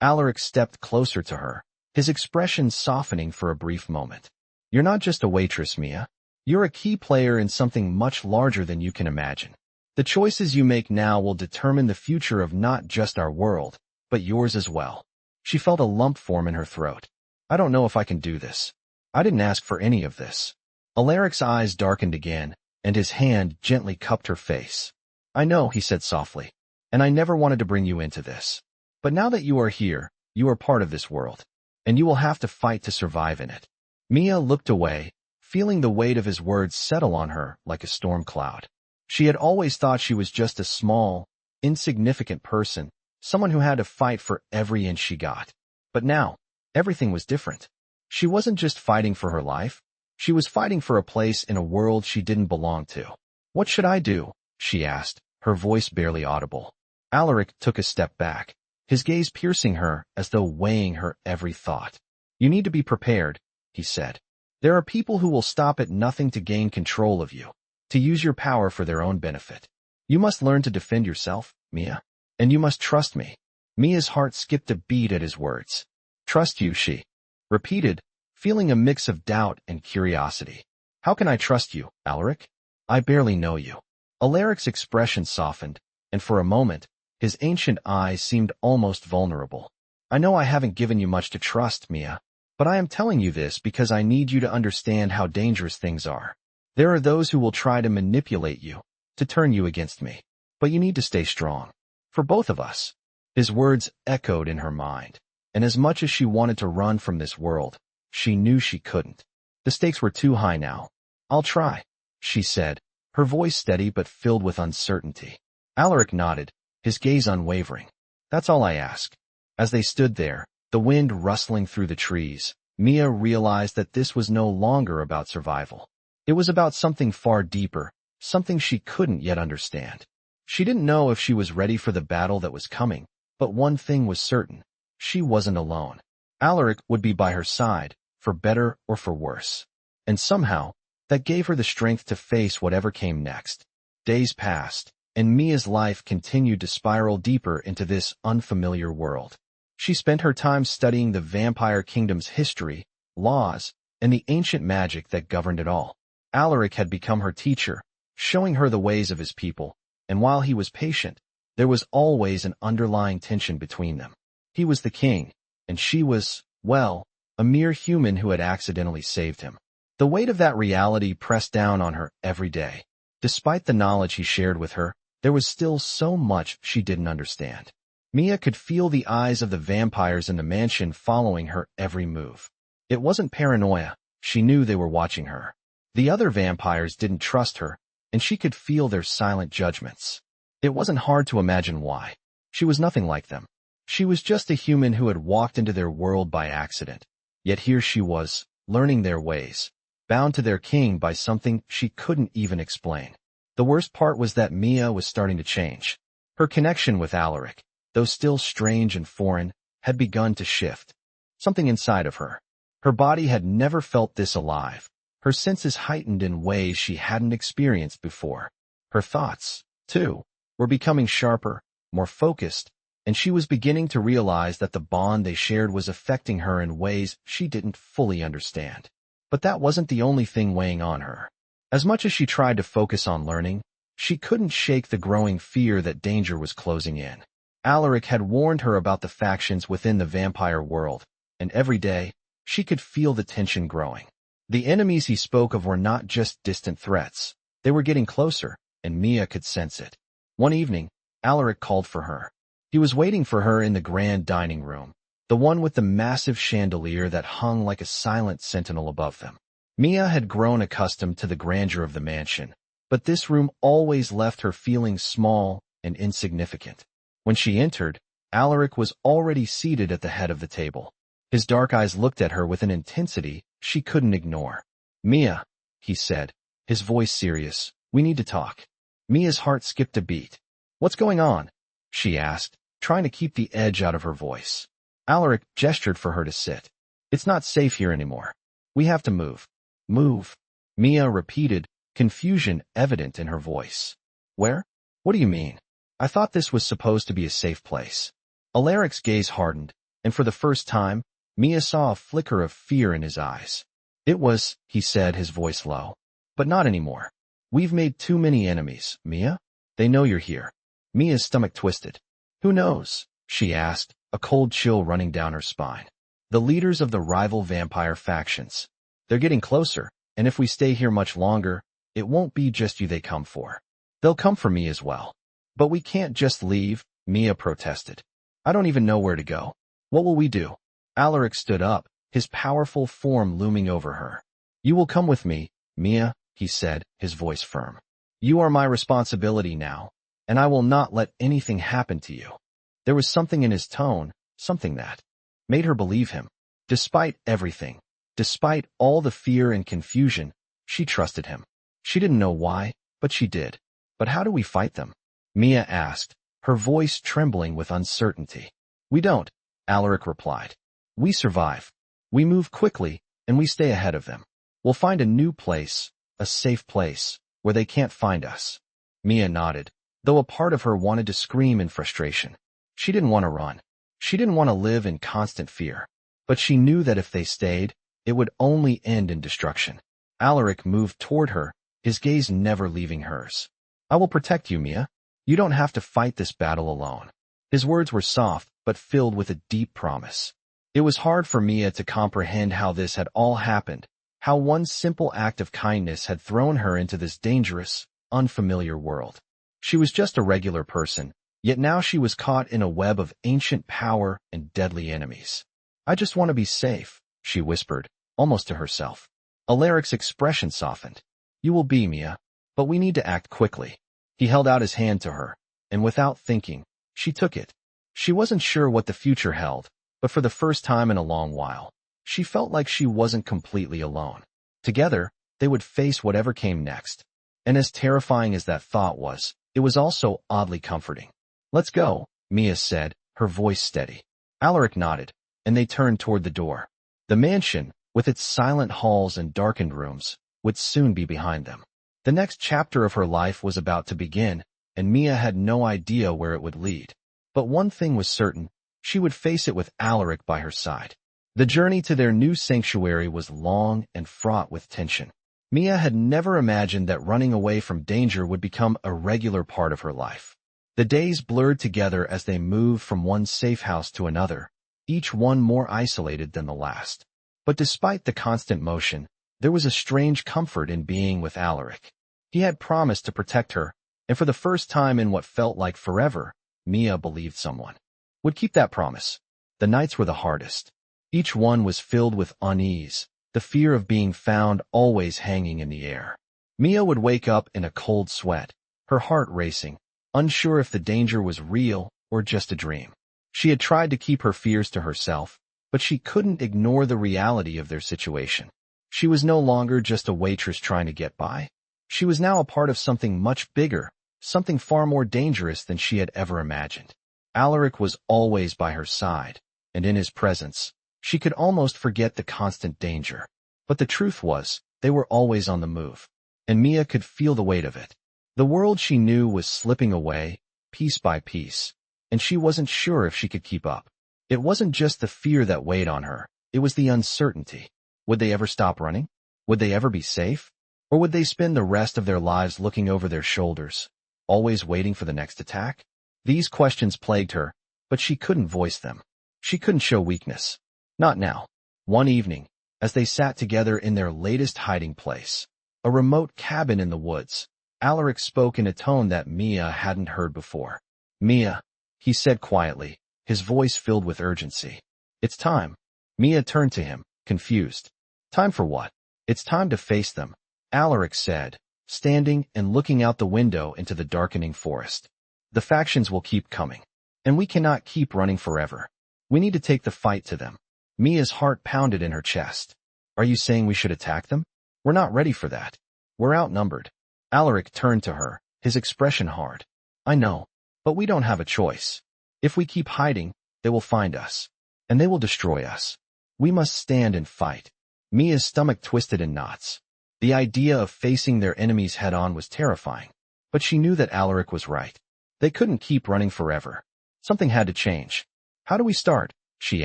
S1: Alaric stepped closer to her, his expression softening for a brief moment. You're not just a waitress, Mia. You're a key player in something much larger than you can imagine. The choices you make now will determine the future of not just our world, but yours as well. She felt a lump form in her throat. I don't know if I can do this. I didn't ask for any of this. Alaric's eyes darkened again, and his hand gently cupped her face. I know, he said softly, and I never wanted to bring you into this. But now that you are here, you are part of this world, and you will have to fight to survive in it. Mia looked away, feeling the weight of his words settle on her like a storm cloud. She had always thought she was just a small, insignificant person, someone who had to fight for every inch she got. But now, everything was different. She wasn't just fighting for her life. She was fighting for a place in a world she didn't belong to. What should I do? She asked, her voice barely audible. Alaric took a step back, his gaze piercing her as though weighing her every thought. You need to be prepared, he said. There are people who will stop at nothing to gain control of you, to use your power for their own benefit. You must learn to defend yourself, Mia. And you must trust me. Mia's heart skipped a beat at his words. Trust you, she repeated, feeling a mix of doubt and curiosity. How can I trust you, Alaric? I barely know you. Alaric's expression softened, and for a moment, his ancient eyes seemed almost vulnerable. I know I haven't given you much to trust, Mia, but I am telling you this because I need you to understand how dangerous things are. There are those who will try to manipulate you, to turn you against me. But you need to stay strong. For both of us. His words echoed in her mind, and as much as she wanted to run from this world, she knew she couldn't. The stakes were too high now. I'll try, she said, her voice steady but filled with uncertainty. Alaric nodded, his gaze unwavering. That's all I ask. As they stood there, the wind rustling through the trees, Mia realized that this was no longer about survival. It was about something far deeper, something she couldn't yet understand. She didn't know if she was ready for the battle that was coming, but one thing was certain. She wasn't alone. Alaric would be by her side, for better or for worse. And somehow, that gave her the strength to face whatever came next. Days passed, and Mia's life continued to spiral deeper into this unfamiliar world. She spent her time studying the vampire kingdom's history, laws, and the ancient magic that governed it all. Alaric had become her teacher, showing her the ways of his people, and while he was patient, there was always an underlying tension between them. He was the king, and she was, well, a mere human who had accidentally saved him. The weight of that reality pressed down on her every day. Despite the knowledge he shared with her, there was still so much she didn't understand. Mia could feel the eyes of the vampires in the mansion following her every move. It wasn't paranoia, she knew they were watching her. The other vampires didn't trust her, and she could feel their silent judgments. It wasn't hard to imagine why. She was nothing like them. She was just a human who had walked into their world by accident. Yet here she was, learning their ways, bound to their king by something she couldn't even explain. The worst part was that Mia was starting to change. Her connection with Alaric, though still strange and foreign, had begun to shift. Something inside of her. Her body had never felt this alive. Her senses heightened in ways she hadn't experienced before. Her thoughts, too, were becoming sharper, more focused, and she was beginning to realize that the bond they shared was affecting her in ways she didn't fully understand. But that wasn't the only thing weighing on her. As much as she tried to focus on learning, she couldn't shake the growing fear that danger was closing in. Alaric had warned her about the factions within the vampire world, and every day, she could feel the tension growing. The enemies he spoke of were not just distant threats. They were getting closer, and Mia could sense it. One evening, Alaric called for her. He was waiting for her in the grand dining room, the one with the massive chandelier that hung like a silent sentinel above them. Mia had grown accustomed to the grandeur of the mansion, but this room always left her feeling small and insignificant. When she entered, Alaric was already seated at the head of the table. His dark eyes looked at her with an intensity she couldn't ignore. "Mia," he said, his voice serious, "we need to talk." Mia's heart skipped a beat. "What's going on?" she asked, trying to keep the edge out of her voice. Alaric gestured for her to sit. "It's not safe here anymore. We have to move." "Move," Mia repeated, confusion evident in her voice. "Where? What do you mean? I thought this was supposed to be a safe place." Alaric's gaze hardened, and for the first time, Mia saw a flicker of fear in his eyes. "It was," he said, his voice low. "But not anymore. We've made too many enemies, Mia. They know you're here." Mia's stomach twisted. "Who knows?" she asked, a cold chill running down her spine. "The leaders of the rival vampire factions. They're getting closer, and if we stay here much longer, it won't be just you they come for. They'll come for me as well." "But we can't just leave," Mia protested. "I don't even know where to go. What will we do?" Alaric stood up, his powerful form looming over her. "You will come with me, Mia," he said, his voice firm. "You are my responsibility now, and I will not let anything happen to you." There was something in his tone, something that made her believe him. Despite everything, despite all the fear and confusion, she trusted him. She didn't know why, but she did. "But how do we fight them?" Mia asked, her voice trembling with uncertainty. "We don't," Alaric replied. "We survive. We move quickly, and we stay ahead of them. We'll find a new place, a safe place, where they can't find us." Mia nodded, though a part of her wanted to scream in frustration. She didn't want to run. She didn't want to live in constant fear. But she knew that if they stayed, it would only end in destruction. Alaric moved toward her, his gaze never leaving hers. "I will protect you, Mia. You don't have to fight this battle alone." His words were soft, but filled with a deep promise. It was hard for Mia to comprehend how this had all happened, how one simple act of kindness had thrown her into this dangerous, unfamiliar world. She was just a regular person, yet now she was caught in a web of ancient power and deadly enemies. "I just want to be safe," she whispered, almost to herself. Alaric's expression softened. "You will be, Mia, but we need to act quickly." He held out his hand to her, and without thinking, she took it. She wasn't sure what the future held, but for the first time in a long while, she felt like she wasn't completely alone. Together, they would face whatever came next. And as terrifying as that thought was, it was also oddly comforting. "Let's go," Mia said, her voice steady. Alaric nodded, and they turned toward the door. The mansion, with its silent halls and darkened rooms, would soon be behind them. The next chapter of her life was about to begin, and Mia had no idea where it would lead. But one thing was certain, she would face it with Alaric by her side. The journey to their new sanctuary was long and fraught with tension. Mia had never imagined that running away from danger would become a regular part of her life. The days blurred together as they moved from one safe house to another, each one more isolated than the last. But despite the constant motion, there was a strange comfort in being with Alaric. He had promised to protect her, and for the first time in what felt like forever, Mia believed someone would keep that promise. The nights were the hardest. Each one was filled with unease, the fear of being found always hanging in the air. Mia would wake up in a cold sweat, her heart racing, unsure if the danger was real or just a dream. She had tried to keep her fears to herself, but she couldn't ignore the reality of their situation. She was no longer just a waitress trying to get by. She was now a part of something much bigger, something far more dangerous than she had ever imagined. Alaric was always by her side, and in his presence, she could almost forget the constant danger. But the truth was, they were always on the move, and Mia could feel the weight of it. The world she knew was slipping away, piece by piece, and she wasn't sure if she could keep up. It wasn't just the fear that weighed on her, it was the uncertainty. Would they ever stop running? Would they ever be safe? Or would they spend the rest of their lives looking over their shoulders, always waiting for the next attack? These questions plagued her, but she couldn't voice them. She couldn't show weakness. Not now. One evening, as they sat together in their latest hiding place, a remote cabin in the woods, Alaric spoke in a tone that Mia hadn't heard before. "Mia," he said quietly, his voice filled with urgency. "It's time." Mia turned to him, confused. "Time for what?" It's time to face them, Alaric said, standing and looking out the window into the darkening forest. The factions will keep coming, and we cannot keep running forever. We need to take the fight to them. Mia's heart pounded in her chest. Are you saying we should attack them? We're not ready for that. We're outnumbered. Alaric turned to her, his expression hard. I know, but we don't have a choice. If we keep hiding, they will find us, and they will destroy us. We must stand and fight. Mia's stomach twisted in knots. The idea of facing their enemies head-on was terrifying, but she knew that Alaric was right. They couldn't keep running forever. Something had to change. How do we start? She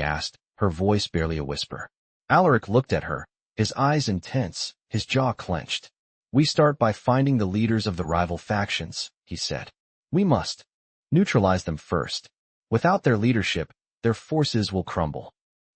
S1: asked, her voice barely a whisper. Alaric looked at her, his eyes intense, his jaw clenched. We start by finding the leaders of the rival factions, he said. We must neutralize them first. Without their leadership, their forces will crumble.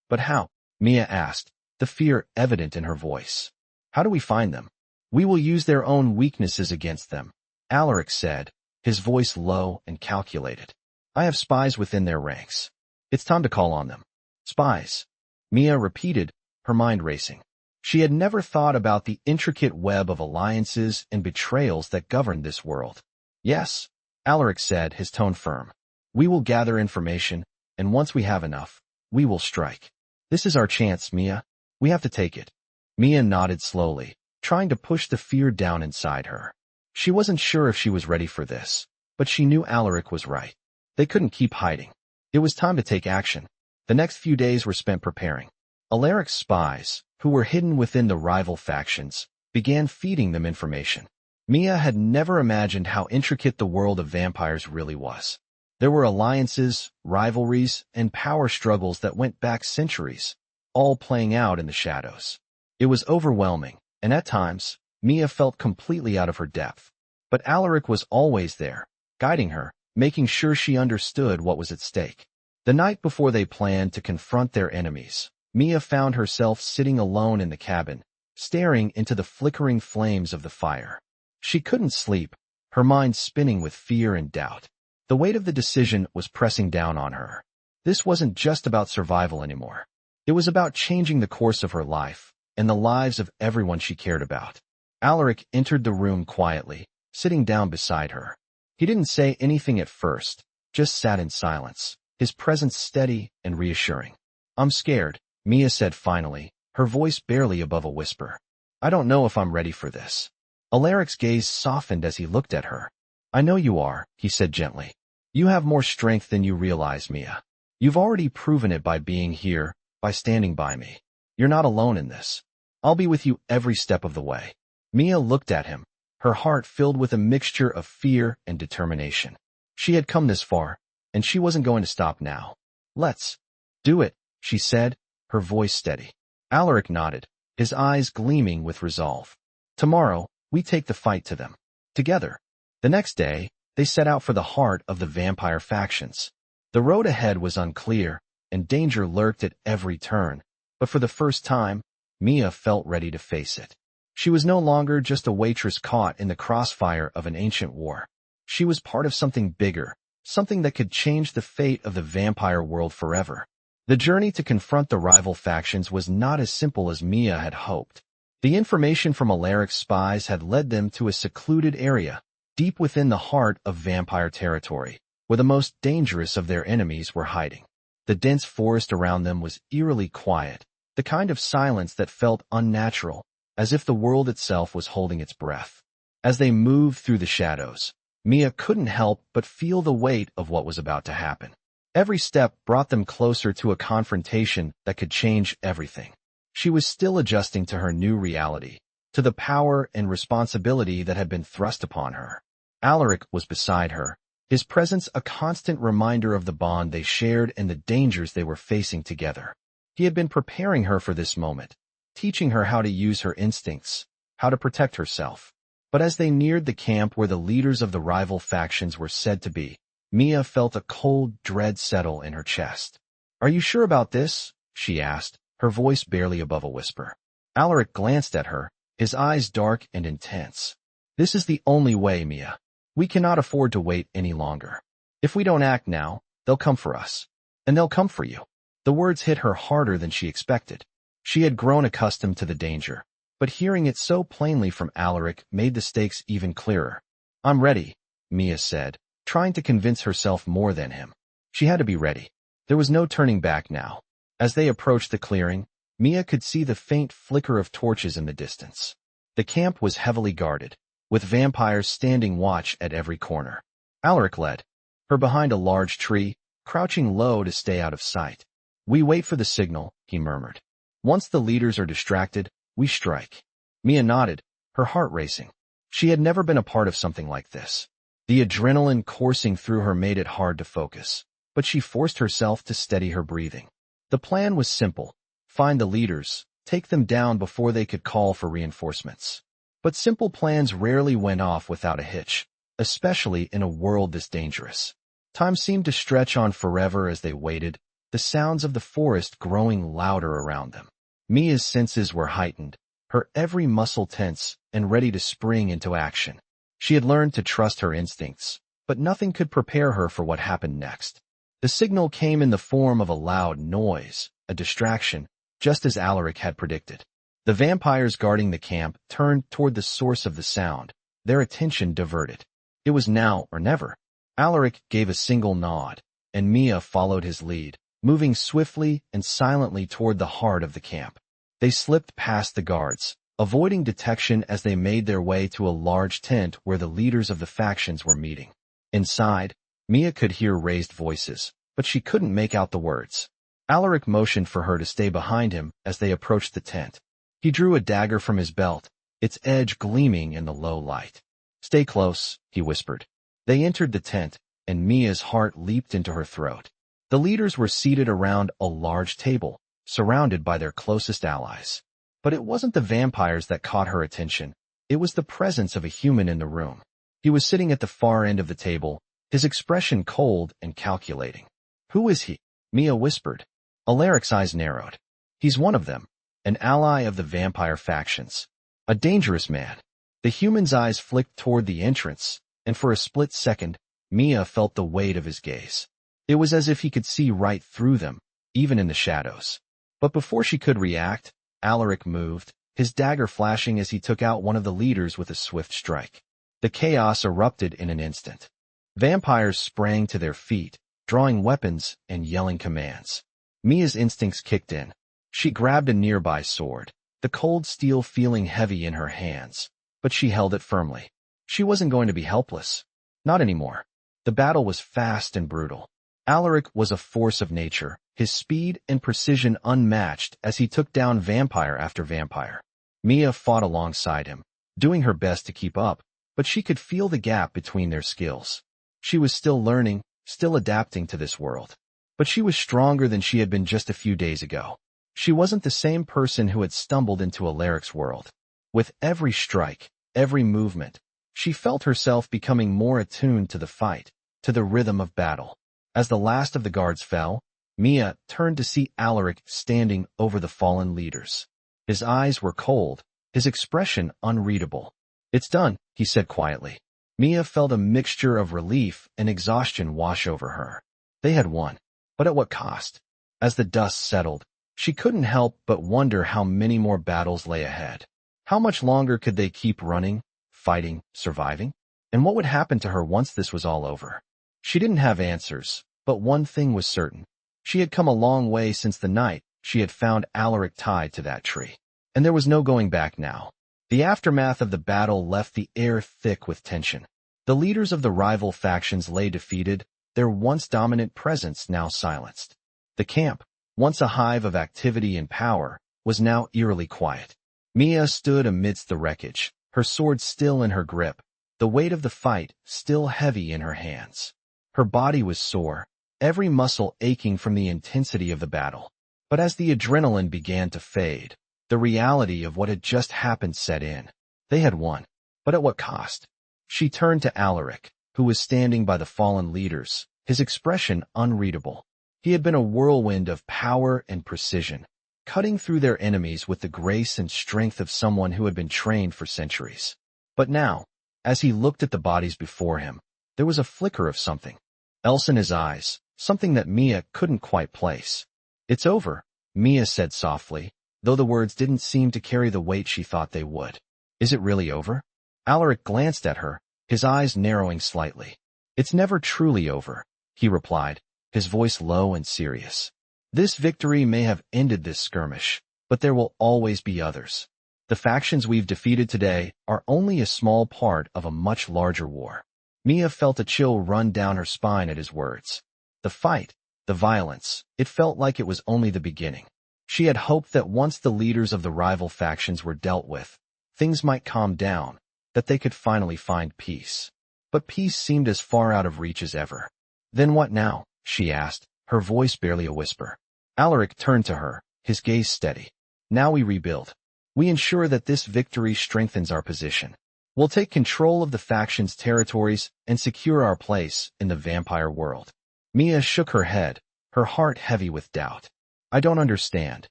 S1: But how? Mia asked, the fear evident in her voice. How do we find them? We will use their own weaknesses against them, Alaric said, his voice low and calculated. I have spies within their ranks. It's time to call on them. Spies. Mia repeated, her mind racing. She had never thought about the intricate web of alliances and betrayals that governed this world. Yes, Alaric said, his tone firm. We will gather information, and once we have enough, we will strike. This is our chance, Mia. We have to take it. Mia nodded slowly, trying to push the fear down inside her. She wasn't sure if she was ready for this, but she knew Alaric was right. They couldn't keep hiding. It was time to take action. The next few days were spent preparing. Alaric's spies, who were hidden within the rival factions, began feeding them information. Mia had never imagined how intricate the world of vampires really was. There were alliances, rivalries, and power struggles that went back centuries, all playing out in the shadows. It was overwhelming, and at times, Mia felt completely out of her depth. But Alaric was always there, guiding her, making sure she understood what was at stake. The night before they planned to confront their enemies, Mia found herself sitting alone in the cabin, staring into the flickering flames of the fire. She couldn't sleep, her mind spinning with fear and doubt. The weight of the decision was pressing down on her. This wasn't just about survival anymore. It was about changing the course of her life and the lives of everyone she cared about. Alaric entered the room quietly, sitting down beside her. He didn't say anything at first, just sat in silence, his presence steady and reassuring. I'm scared, Mia said finally, her voice barely above a whisper. I don't know if I'm ready for this. Alaric's gaze softened as he looked at her. I know you are, he said gently. You have more strength than you realize, Mia. You've already proven it by being here, by standing by me. You're not alone in this. I'll be with you every step of the way. Mia looked at him, her heart filled with a mixture of fear and determination. She had come this far, and she wasn't going to stop now. Let's do it, she said, her voice steady. Alaric nodded, his eyes gleaming with resolve. Tomorrow, we take the fight to them. Together. The next day, they set out for the heart of the vampire factions. The road ahead was unclear, and danger lurked at every turn, but for the first time, Mia felt ready to face it. She was no longer just a waitress caught in the crossfire of an ancient war. She was part of something bigger, something that could change the fate of the vampire world forever. The journey to confront the rival factions was not as simple as Mia had hoped. The information from Alaric's spies had led them to a secluded area, deep within the heart of vampire territory, where the most dangerous of their enemies were hiding. The dense forest around them was eerily quiet, the kind of silence that felt unnatural, as if the world itself was holding its breath. As they moved through the shadows, Mia couldn't help but feel the weight of what was about to happen. Every step brought them closer to a confrontation that could change everything. She was still adjusting to her new reality, to the power and responsibility that had been thrust upon her. Alaric was beside her, his presence a constant reminder of the bond they shared and the dangers they were facing together. He had been preparing her for this moment, teaching her how to use her instincts, how to protect herself. But as they neared the camp where the leaders of the rival factions were said to be, Mia felt a cold dread settle in her chest. Are you sure about this? She asked, her voice barely above a whisper. Alaric glanced at her, his eyes dark and intense. This is the only way, Mia. We cannot afford to wait any longer. If we don't act now, they'll come for us. And they'll come for you. The words hit her harder than she expected. She had grown accustomed to the danger, but hearing it so plainly from Alaric made the stakes even clearer. "I'm ready," Mia said, trying to convince herself more than him. She had to be ready. There was no turning back now. As they approached the clearing, Mia could see the faint flicker of torches in the distance. The camp was heavily guarded, with vampires standing watch at every corner. Alaric led her behind a large tree, crouching low to stay out of sight. "We wait for the signal," he murmured. "Once the leaders are distracted, we strike." Mia nodded, her heart racing. She had never been a part of something like this. The adrenaline coursing through her made it hard to focus, but she forced herself to steady her breathing. The plan was simple: find the leaders, take them down before they could call for reinforcements. But simple plans rarely went off without a hitch, especially in a world this dangerous. Time seemed to stretch on forever as they waited, the sounds of the forest growing louder around them. Mia's senses were heightened, her every muscle tense and ready to spring into action. She had learned to trust her instincts, but nothing could prepare her for what happened next. The signal came in the form of a loud noise, a distraction, just as Alaric had predicted. The vampires guarding the camp turned toward the source of the sound, their attention diverted. It was now or never. Alaric gave a single nod, and Mia followed his lead, moving swiftly and silently toward the heart of the camp. They slipped past the guards, avoiding detection as they made their way to a large tent where the leaders of the factions were meeting. Inside, Mia could hear raised voices, but she couldn't make out the words. Alaric motioned for her to stay behind him as they approached the tent. He drew a dagger from his belt, its edge gleaming in the low light. "Stay close," he whispered. They entered the tent, and Mia's heart leaped into her throat. The leaders were seated around a large table, surrounded by their closest allies. But it wasn't the vampires that caught her attention. It was the presence of a human in the room. He was sitting at the far end of the table, his expression cold and calculating. "Who is he?" Mia whispered. Alaric's eyes narrowed. "He's one of them, an ally of the vampire factions. A dangerous man." The human's eyes flicked toward the entrance, and for a split second, Mia felt the weight of his gaze. It was as if he could see right through them, even in the shadows. But before she could react, Alaric moved, his dagger flashing as he took out one of the leaders with a swift strike. The chaos erupted in an instant. Vampires sprang to their feet, drawing weapons and yelling commands. Mia's instincts kicked in. She grabbed a nearby sword, the cold steel feeling heavy in her hands, but she held it firmly. She wasn't going to be helpless. Not anymore. The battle was fast and brutal. Alaric was a force of nature, his speed and precision unmatched as he took down vampire after vampire. Mia fought alongside him, doing her best to keep up, but she could feel the gap between their skills. She was still learning, still adapting to this world. But she was stronger than she had been just a few days ago. She wasn't the same person who had stumbled into Alaric's world. With every strike, every movement, she felt herself becoming more attuned to the fight, to the rhythm of battle. As the last of the guards fell, Mia turned to see Alaric standing over the fallen leaders. His eyes were cold, his expression unreadable. "It's done," he said quietly. Mia felt a mixture of relief and exhaustion wash over her. They had won, but at what cost? As the dust settled, she couldn't help but wonder how many more battles lay ahead. How much longer could they keep running, fighting, surviving? And what would happen to her once this was all over? She didn't have answers, but one thing was certain. She had come a long way since the night she had found Alaric tied to that tree. And there was no going back now. The aftermath of the battle left the air thick with tension. The leaders of the rival factions lay defeated, their once dominant presence now silenced. The camp, once a hive of activity and power, was now eerily quiet. Mia stood amidst the wreckage, her sword still in her grip, the weight of the fight still heavy in her hands. Her body was sore, every muscle aching from the intensity of the battle. But as the adrenaline began to fade, the reality of what had just happened set in. They had won, but at what cost? She turned to Alaric, who was standing by the fallen leaders, his expression unreadable. He had been a whirlwind of power and precision, cutting through their enemies with the grace and strength of someone who had been trained for centuries. But now, as he looked at the bodies before him, there was a flicker of something else in his eyes, something that Mia couldn't quite place. "It's over," Mia said softly, though the words didn't seem to carry the weight she thought they would. Is it really over? Alaric glanced at her, his eyes narrowing slightly. It's never truly over, he replied, his voice low and serious. This victory may have ended this skirmish, but there will always be others. The factions we've defeated today are only a small part of a much larger war. Mia felt a chill run down her spine at his words. The fight, the violence, it felt like it was only the beginning. She had hoped that once the leaders of the rival factions were dealt with, things might calm down, that they could finally find peace. But peace seemed as far out of reach as ever. Then what now? She asked, her voice barely a whisper. Alaric turned to her, his gaze steady. Now we rebuild. We ensure that this victory strengthens our position. We'll take control of the faction's territories and secure our place in the vampire world. Mia shook her head, her heart heavy with doubt. I don't understand,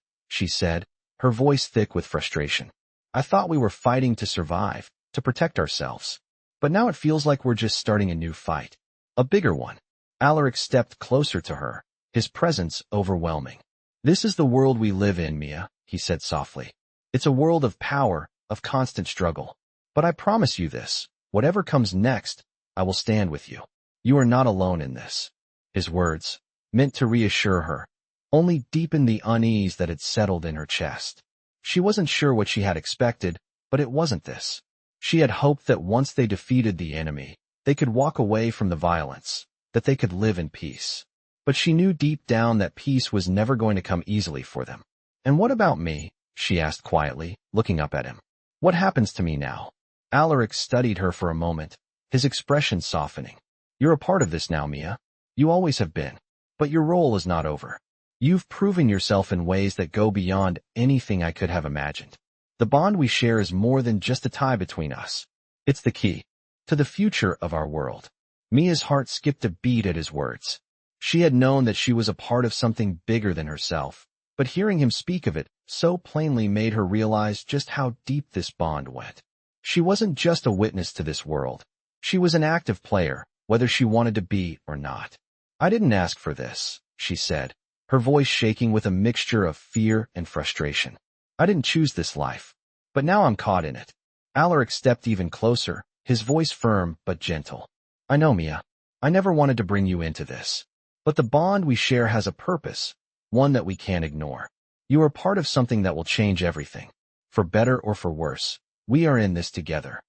S1: she said, her voice thick with frustration. I thought we were fighting to survive, to protect ourselves. But now it feels like we're just starting a new fight. A bigger one. Alaric stepped closer to her, his presence overwhelming. This is the world we live in, Mia, he said softly. It's a world of power, of constant struggle. But I promise you this, whatever comes next, I will stand with you. You are not alone in this. His words, meant to reassure her, only deepened the unease that had settled in her chest. She wasn't sure what she had expected, but it wasn't this. She had hoped that once they defeated the enemy, they could walk away from the violence, that they could live in peace. But she knew deep down that peace was never going to come easily for them. And what about me? She asked quietly, looking up at him. What happens to me now? Alaric studied her for a moment, his expression softening. You're a part of this now, Mia. You always have been. But your role is not over. You've proven yourself in ways that go beyond anything I could have imagined. The bond we share is more than just a tie between us. It's the key to the future of our world. Mia's heart skipped a beat at his words. She had known that she was a part of something bigger than herself, but hearing him speak of it so plainly made her realize just how deep this bond went. She wasn't just a witness to this world. She was an active player, whether she wanted to be or not. I didn't ask for this, she said, her voice shaking with a mixture of fear and frustration. I didn't choose this life, but now I'm caught in it. Alaric stepped even closer, his voice firm but gentle. I know, Mia. I never wanted to bring you into this. But the bond we share has a purpose, one that we can't ignore. You are part of something that will change everything. For better or for worse, we are in this together.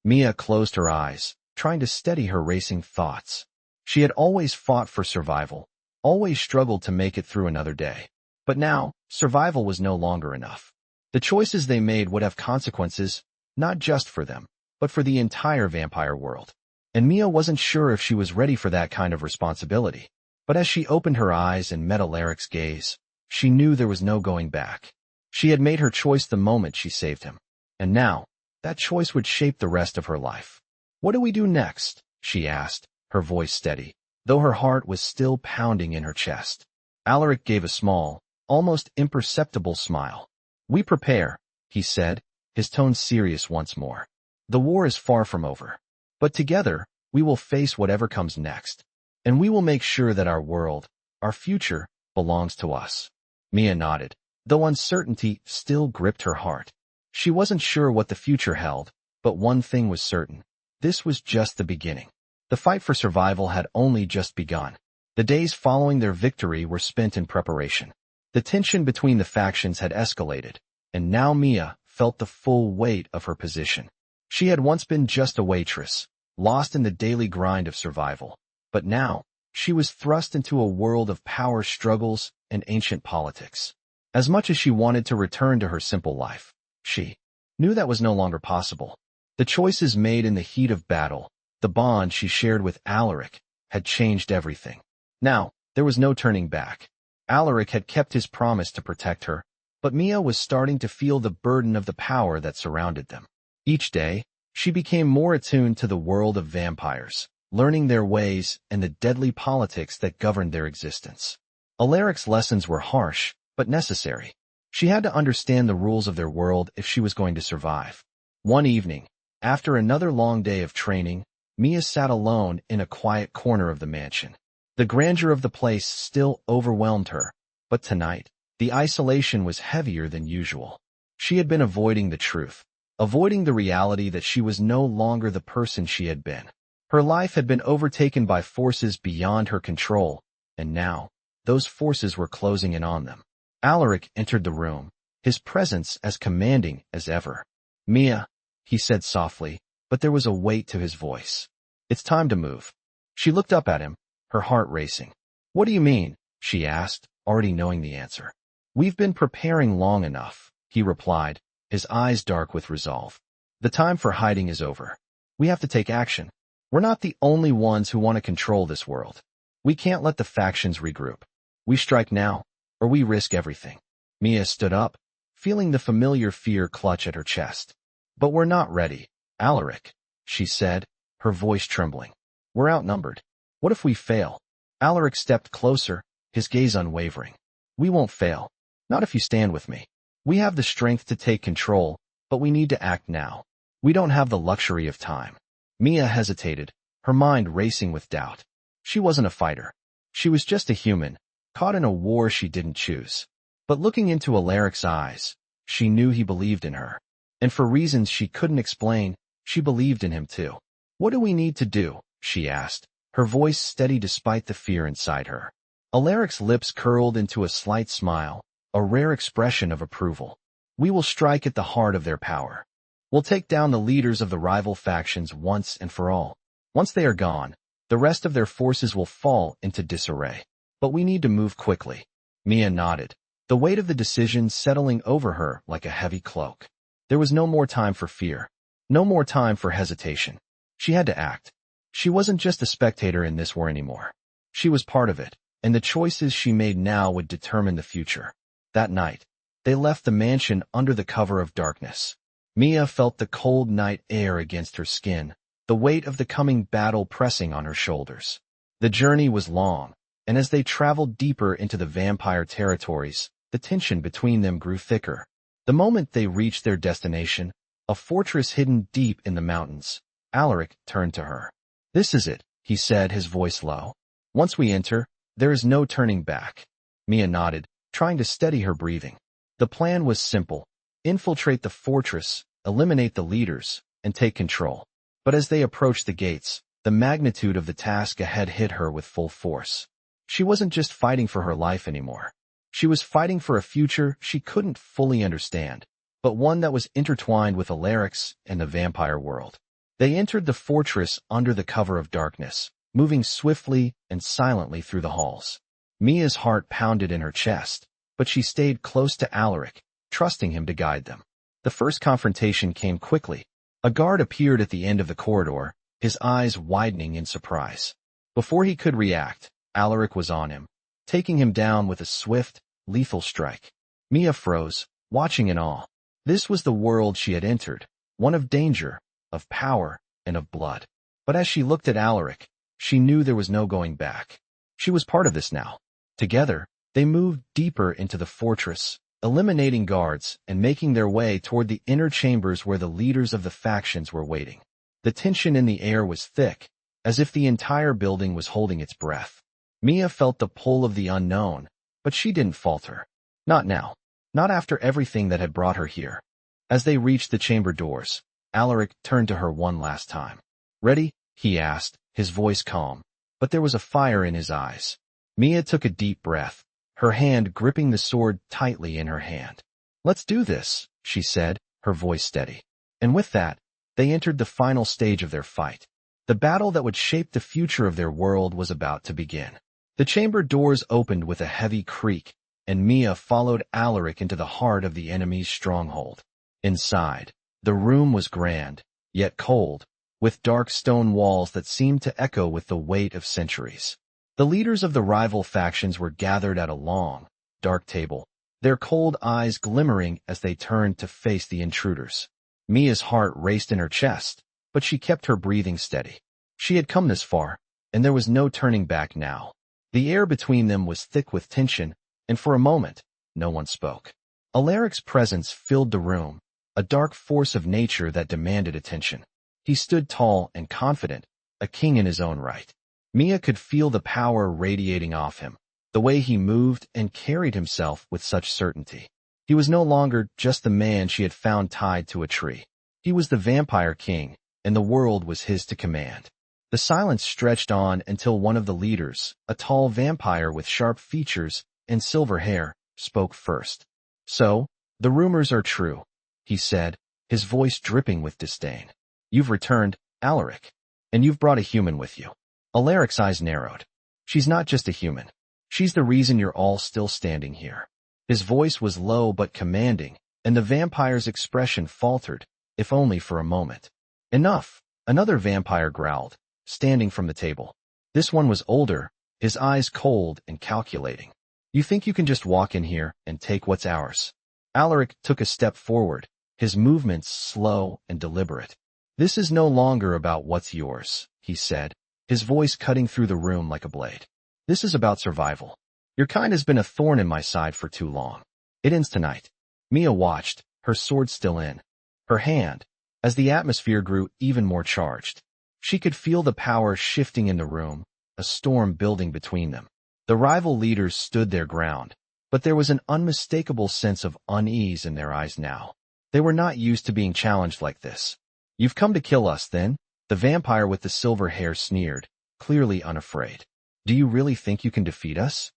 S1: Mia closed her eyes, trying to steady her racing thoughts. She had always fought for survival, always struggled to make it through another day. But now, survival was no longer enough. The choices they made would have consequences, not just for them, but for the entire vampire world. And Mia wasn't sure if she was ready for that kind of responsibility. But as she opened her eyes and met Alaric's gaze, she knew there was no going back. She had made her choice the moment she saved him. And now, that choice would shape the rest of her life. What do we do next? She asked, her voice steady, though her heart was still pounding in her chest. Alaric gave a small, almost imperceptible smile. We prepare, he said, his tone serious once more. The war is far from over. But together, we will face whatever comes next. And we will make sure that our world, our future, belongs to us. Mia nodded, though uncertainty still gripped her heart. She wasn't sure what the future held, but one thing was certain. This was just the beginning. The fight for survival had only just begun. The days following their victory were spent in preparation. The tension between the factions had escalated, and now Mia felt the full weight of her position. She had once been just a waitress, lost in the daily grind of survival. But now, she was thrust into a world of power struggles and ancient politics. As much as she wanted to return to her simple life, she knew that was no longer possible. The choices made in the heat of battle, the bond she shared with Alaric, had changed everything. Now, there was no turning back. Alaric had kept his promise to protect her, but Mia was starting to feel the burden of the power that surrounded them. Each day, she became more attuned to the world of vampires, learning their ways and the deadly politics that governed their existence. Alaric's lessons were harsh, but necessary. She had to understand the rules of their world if she was going to survive. One evening, after another long day of training, Mia sat alone in a quiet corner of the mansion. The grandeur of the place still overwhelmed her, but tonight, The isolation was heavier than usual. She had been avoiding the truth, avoiding the reality that she was no longer the person she had been. Her life had been overtaken by forces beyond her control, and now, those forces were closing in on them. Alaric entered the room, his presence as commanding as ever. "Mia," he said softly, but there was a weight to his voice. "It's time to move." She looked up at him, her heart racing. "What do you mean?" she asked, already knowing the answer. "We've been preparing long enough," he replied, his eyes dark with resolve. "The time for hiding is over. We have to take action. We're not the only ones who want to control this world. We can't let the factions regroup. We strike now, or we risk everything." Mia stood up, feeling the familiar fear clutch at her chest. "But we're not ready, Alaric," she said, her voice trembling. "We're outnumbered. What if we fail?" Alaric stepped closer, his gaze unwavering. "We won't fail. Not if you stand with me. We have the strength to take control, but we need to act now. We don't have the luxury of time." Mia hesitated, her mind racing with doubt. She wasn't a fighter. She was just a human, caught in a war she didn't choose. But looking into Alaric's eyes, she knew he believed in her. And for reasons she couldn't explain, she believed in him too. "What do we need to do?" she asked, her voice steady despite the fear inside her. Alaric's lips curled into a slight smile, a rare expression of approval. "We will strike at the heart of their power. We'll take down the leaders of the rival factions once and for all. Once they are gone, the rest of their forces will fall into disarray. But we need to move quickly." Mia nodded, the weight of the decision settling over her like a heavy cloak. There was no more time for fear, no more time for hesitation. She had to act. She wasn't just a spectator in this war anymore. She was part of it, and the choices she made now would determine the future. That night, they left the mansion under the cover of darkness. Mia felt the cold night air against her skin, the weight of the coming battle pressing on her shoulders. The journey was long, and as they traveled deeper into the vampire territories, the tension between them grew thicker. The moment they reached their destination, a fortress hidden deep in the mountains, Alaric turned to her. "This is it," he said, his voice low. "Once we enter, there is no turning back." Mia nodded, trying to steady her breathing. The plan was simple: infiltrate the fortress, eliminate the leaders, and take control. But as they approached the gates, the magnitude of the task ahead hit her with full force. She wasn't just fighting for her life anymore. She was fighting for a future she couldn't fully understand, but one that was intertwined with Alaric's and the vampire world. They entered the fortress under the cover of darkness, moving swiftly and silently through the halls. Mia's heart pounded in her chest, but she stayed close to Alaric, trusting him to guide them. The first confrontation came quickly. A guard appeared at the end of the corridor, his eyes widening in surprise. Before he could react, Alaric was on him, taking him down with a swift, lethal strike. Mia froze, watching in awe. This was the world she had entered, one of danger, of power, and of blood. But as she looked at Alaric, she knew there was no going back. She was part of this now. Together, they moved deeper into the fortress, eliminating guards and making their way toward the inner chambers where the leaders of the factions were waiting. The tension in the air was thick, as if the entire building was holding its breath. Mia felt the pull of the unknown, but she didn't falter. Not now. Not after everything that had brought her here. As they reached the chamber doors, Alaric turned to her one last time. "Ready?" he asked, his voice calm, but there was a fire in his eyes. Mia took a deep breath, her hand gripping the sword tightly in her hand. "Let's do this," she said, her voice steady. And with that, they entered the final stage of their fight. The battle that would shape the future of their world was about to begin. The chamber doors opened with a heavy creak, and Mia followed Alaric into the heart of the enemy's stronghold. Inside, the room was grand, yet cold, with dark stone walls that seemed to echo with the weight of centuries. The leaders of the rival factions were gathered at a long, dark table, their cold eyes glimmering as they turned to face the intruders. Mia's heart raced in her chest, but she kept her breathing steady. She had come this far, and there was no turning back now. The air between them was thick with tension, and for a moment, no one spoke. Alaric's presence filled the room, a dark force of nature that demanded attention. He stood tall and confident, a king in his own right. Mia could feel the power radiating off him, the way he moved and carried himself with such certainty. He was no longer just the man she had found tied to a tree. He was the vampire king, and the world was his to command. The silence stretched on until one of the leaders, a tall vampire with sharp features and silver hair, spoke first. "So, the rumors are true," he said, his voice dripping with disdain. "You've returned, Alaric. And you've brought a human with you." Alaric's eyes narrowed. "She's not just a human. She's the reason you're all still standing here." His voice was low but commanding, and the vampire's expression faltered, if only for a moment. "Enough," another vampire growled, standing from the table. This one was older, his eyes cold and calculating. "You think you can just walk in here and take what's ours?" Alaric took a step forward, his movements slow and deliberate. "This is no longer about what's yours," he said, his voice cutting through the room like a blade. "This is about survival. Your kind has been a thorn in my side for too long. It ends tonight." Mia watched, her sword still in her hand, as the atmosphere grew even more charged. She could feel the power shifting in the room, a storm building between them. The rival leaders stood their ground, but there was an unmistakable sense of unease in their eyes now. They were not used to being challenged like this. "You've come to kill us, then?" The vampire with the silver hair sneered, clearly unafraid. "Do you really think you can defeat us?"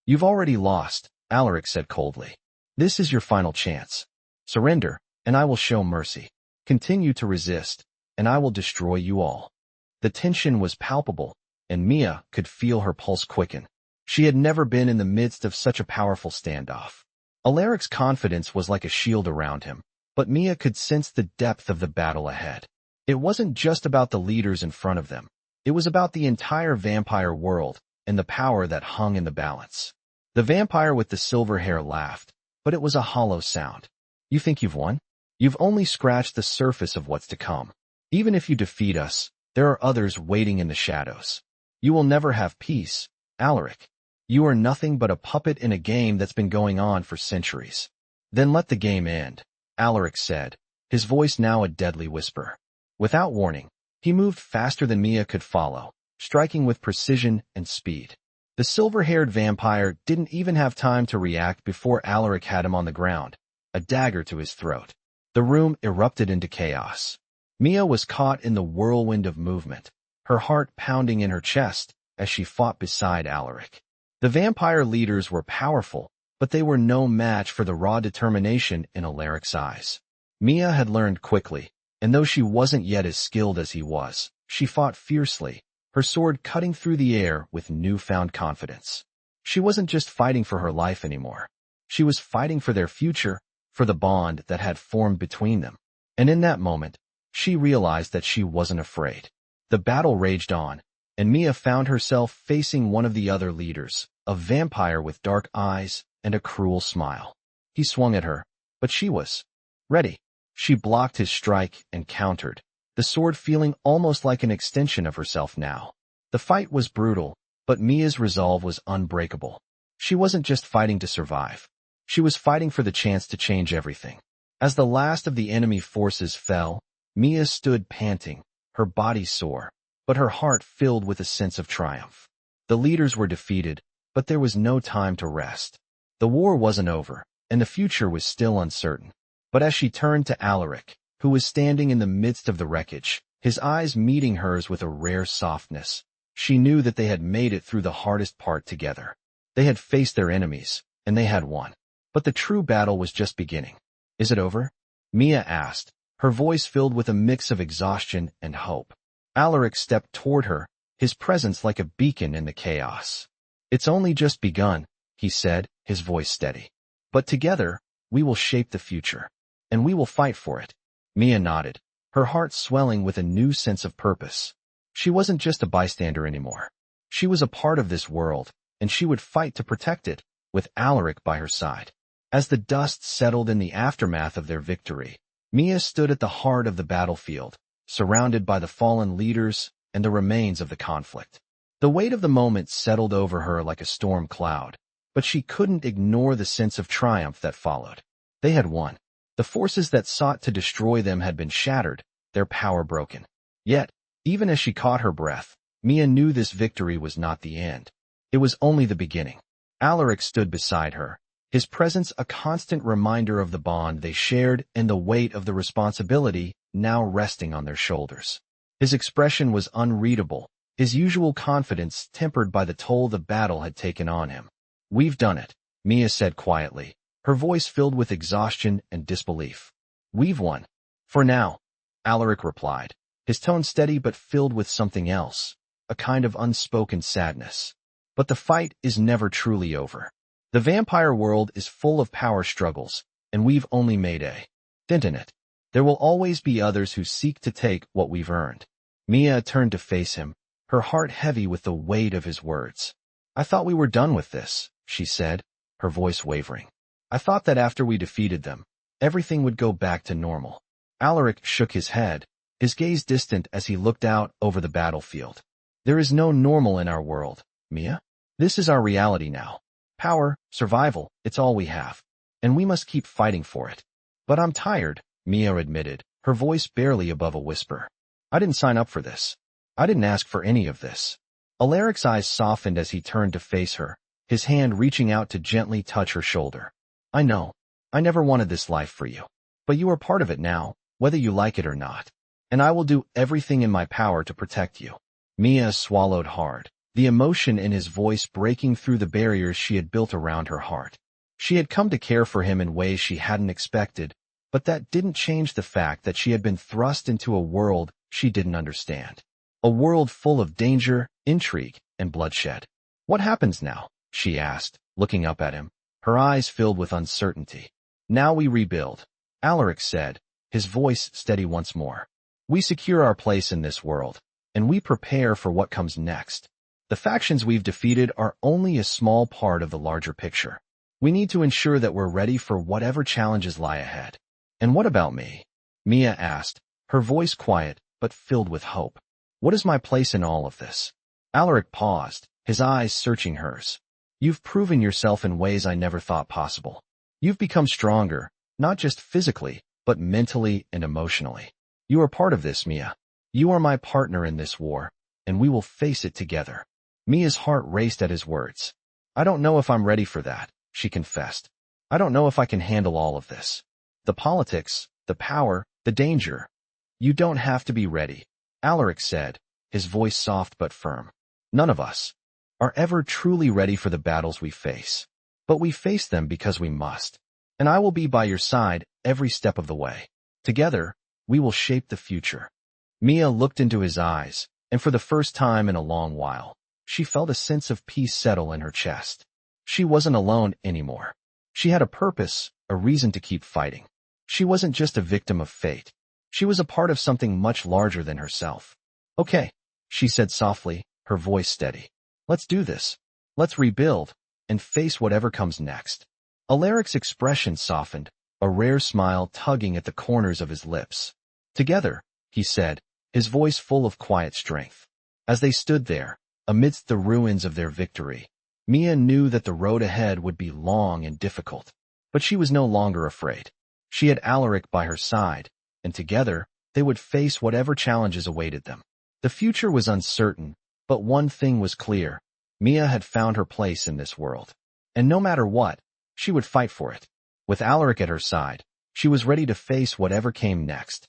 S1: "You've already lost," Alaric said coldly. "This is your final chance. Surrender, and I will show mercy. Continue to resist, and I will destroy you all." The tension was palpable, and Mia could feel her pulse quicken. She had never been in the midst of such a powerful standoff. Alaric's confidence was like a shield around him, but Mia could sense the depth of the battle ahead. It wasn't just about the leaders in front of them. It was about the entire vampire world and the power that hung in the balance. The vampire with the silver hair laughed, but it was a hollow sound. "You think you've won? You've only scratched the surface of what's to come. Even if you defeat us, there are others waiting in the shadows. You will never have peace, Alaric. You are nothing but a puppet in a game that's been going on for centuries." "Then let the game end," Alaric said, his voice now a deadly whisper. Without warning, he moved faster than Mia could follow, striking with precision and speed. The silver-haired vampire didn't even have time to react before Alaric had him on the ground, a dagger to his throat. The room erupted into chaos. Mia was caught in the whirlwind of movement, her heart pounding in her chest as she fought beside Alaric. The vampire leaders were powerful, but they were no match for the raw determination in Alaric's eyes. Mia had learned quickly, and though she wasn't yet as skilled as he was, she fought fiercely, her sword cutting through the air with newfound confidence. She wasn't just fighting for her life anymore. She was fighting for their future, for the bond that had formed between them. And in that moment, she realized that she wasn't afraid. The battle raged on, and Mia found herself facing one of the other leaders, a vampire with dark eyes and a cruel smile. He swung at her, but she was ready. She blocked his strike and countered, the sword feeling almost like an extension of herself now. The fight was brutal, but Mia's resolve was unbreakable. She wasn't just fighting to survive. She was fighting for the chance to change everything. As the last of the enemy forces fell, Mia stood panting, her body sore, but her heart filled with a sense of triumph. The leaders were defeated, but there was no time to rest. The war wasn't over, and the future was still uncertain. But as she turned to Alaric, who was standing in the midst of the wreckage, his eyes meeting hers with a rare softness, she knew that they had made it through the hardest part together. They had faced their enemies, and they had won. But the true battle was just beginning. "Is it over?" Mia asked, her voice filled with a mix of exhaustion and hope. Alaric stepped toward her, his presence like a beacon in the chaos. "It's only just begun," he said, his voice steady. "But together, we will shape the future. And we will fight for it." Mia nodded, her heart swelling with a new sense of purpose. She wasn't just a bystander anymore. She was a part of this world, and she would fight to protect it, with Alaric by her side. As the dust settled in the aftermath of their victory, Mia stood at the heart of the battlefield, surrounded by the fallen leaders and the remains of the conflict. The weight of the moment settled over her like a storm cloud, but she couldn't ignore the sense of triumph that followed. They had won. The forces that sought to destroy them had been shattered, their power broken. Yet, even as she caught her breath, Mia knew this victory was not the end. It was only the beginning. Alaric stood beside her, his presence a constant reminder of the bond they shared and the weight of the responsibility now resting on their shoulders. His expression was unreadable, his usual confidence tempered by the toll the battle had taken on him. "We've done it," Mia said quietly, her voice filled with exhaustion and disbelief. "We've won. For now," Alaric replied, his tone steady but filled with something else, a kind of unspoken sadness. "But the fight is never truly over. The vampire world is full of power struggles, and we've only made a dent in it. There will always be others who seek to take what we've earned." Mia turned to face him, her heart heavy with the weight of his words. "I thought we were done with this," she said, her voice wavering. "I thought that after we defeated them, everything would go back to normal." Alaric shook his head, his gaze distant as he looked out over the battlefield. "There is no normal in our world, Mia. This is our reality now. Power, survival, it's all we have. And we must keep fighting for it." "But I'm tired," Mia admitted, her voice barely above a whisper. "I didn't sign up for this. I didn't ask for any of this." Alaric's eyes softened as he turned to face her, his hand reaching out to gently touch her shoulder. "I know. I never wanted this life for you. But you are part of it now, whether you like it or not. And I will do everything in my power to protect you." Mia swallowed hard, the emotion in his voice breaking through the barriers she had built around her heart. She had come to care for him in ways she hadn't expected, but that didn't change the fact that she had been thrust into a world she didn't understand. A world full of danger, intrigue, and bloodshed. "What happens now?" she asked, looking up at him, her eyes filled with uncertainty. "Now we rebuild," Alaric said, his voice steady once more. "We secure our place in this world, and we prepare for what comes next. The factions we've defeated are only a small part of the larger picture. We need to ensure that we're ready for whatever challenges lie ahead." "And what about me?" Mia asked, her voice quiet but filled with hope. "What is my place in all of this?" Alaric paused, his eyes searching hers. "You've proven yourself in ways I never thought possible. You've become stronger, not just physically, but mentally and emotionally. You are part of this, Mia. You are my partner in this war, and we will face it together." Mia's heart raced at his words. "I don't know if I'm ready for that," she confessed. "I don't know if I can handle all of this. The politics, the power, the danger. You don't have to be ready," Alaric said, his voice soft but firm. "None of us are ever truly ready for the battles we face. But we face them because we must. And I will be by your side every step of the way. Together, we will shape the future." Mia looked into his eyes, and for the first time in a long while, she felt a sense of peace settle in her chest. She wasn't alone anymore. She had a purpose, a reason to keep fighting. She wasn't just a victim of fate. She was a part of something much larger than herself. "Okay," she said softly, her voice steady. "Let's do this. Let's rebuild, and face whatever comes next." Alaric's expression softened, a rare smile tugging at the corners of his lips. "Together," he said, his voice full of quiet strength. As they stood there, amidst the ruins of their victory, Mia knew that the road ahead would be long and difficult. But she was no longer afraid. She had Alaric by her side, and together, they would face whatever challenges awaited them. The future was uncertain, but one thing was clear. Mia had found her place in this world. And no matter what, she would fight for it. With Alaric at her side, she was ready to face whatever came next.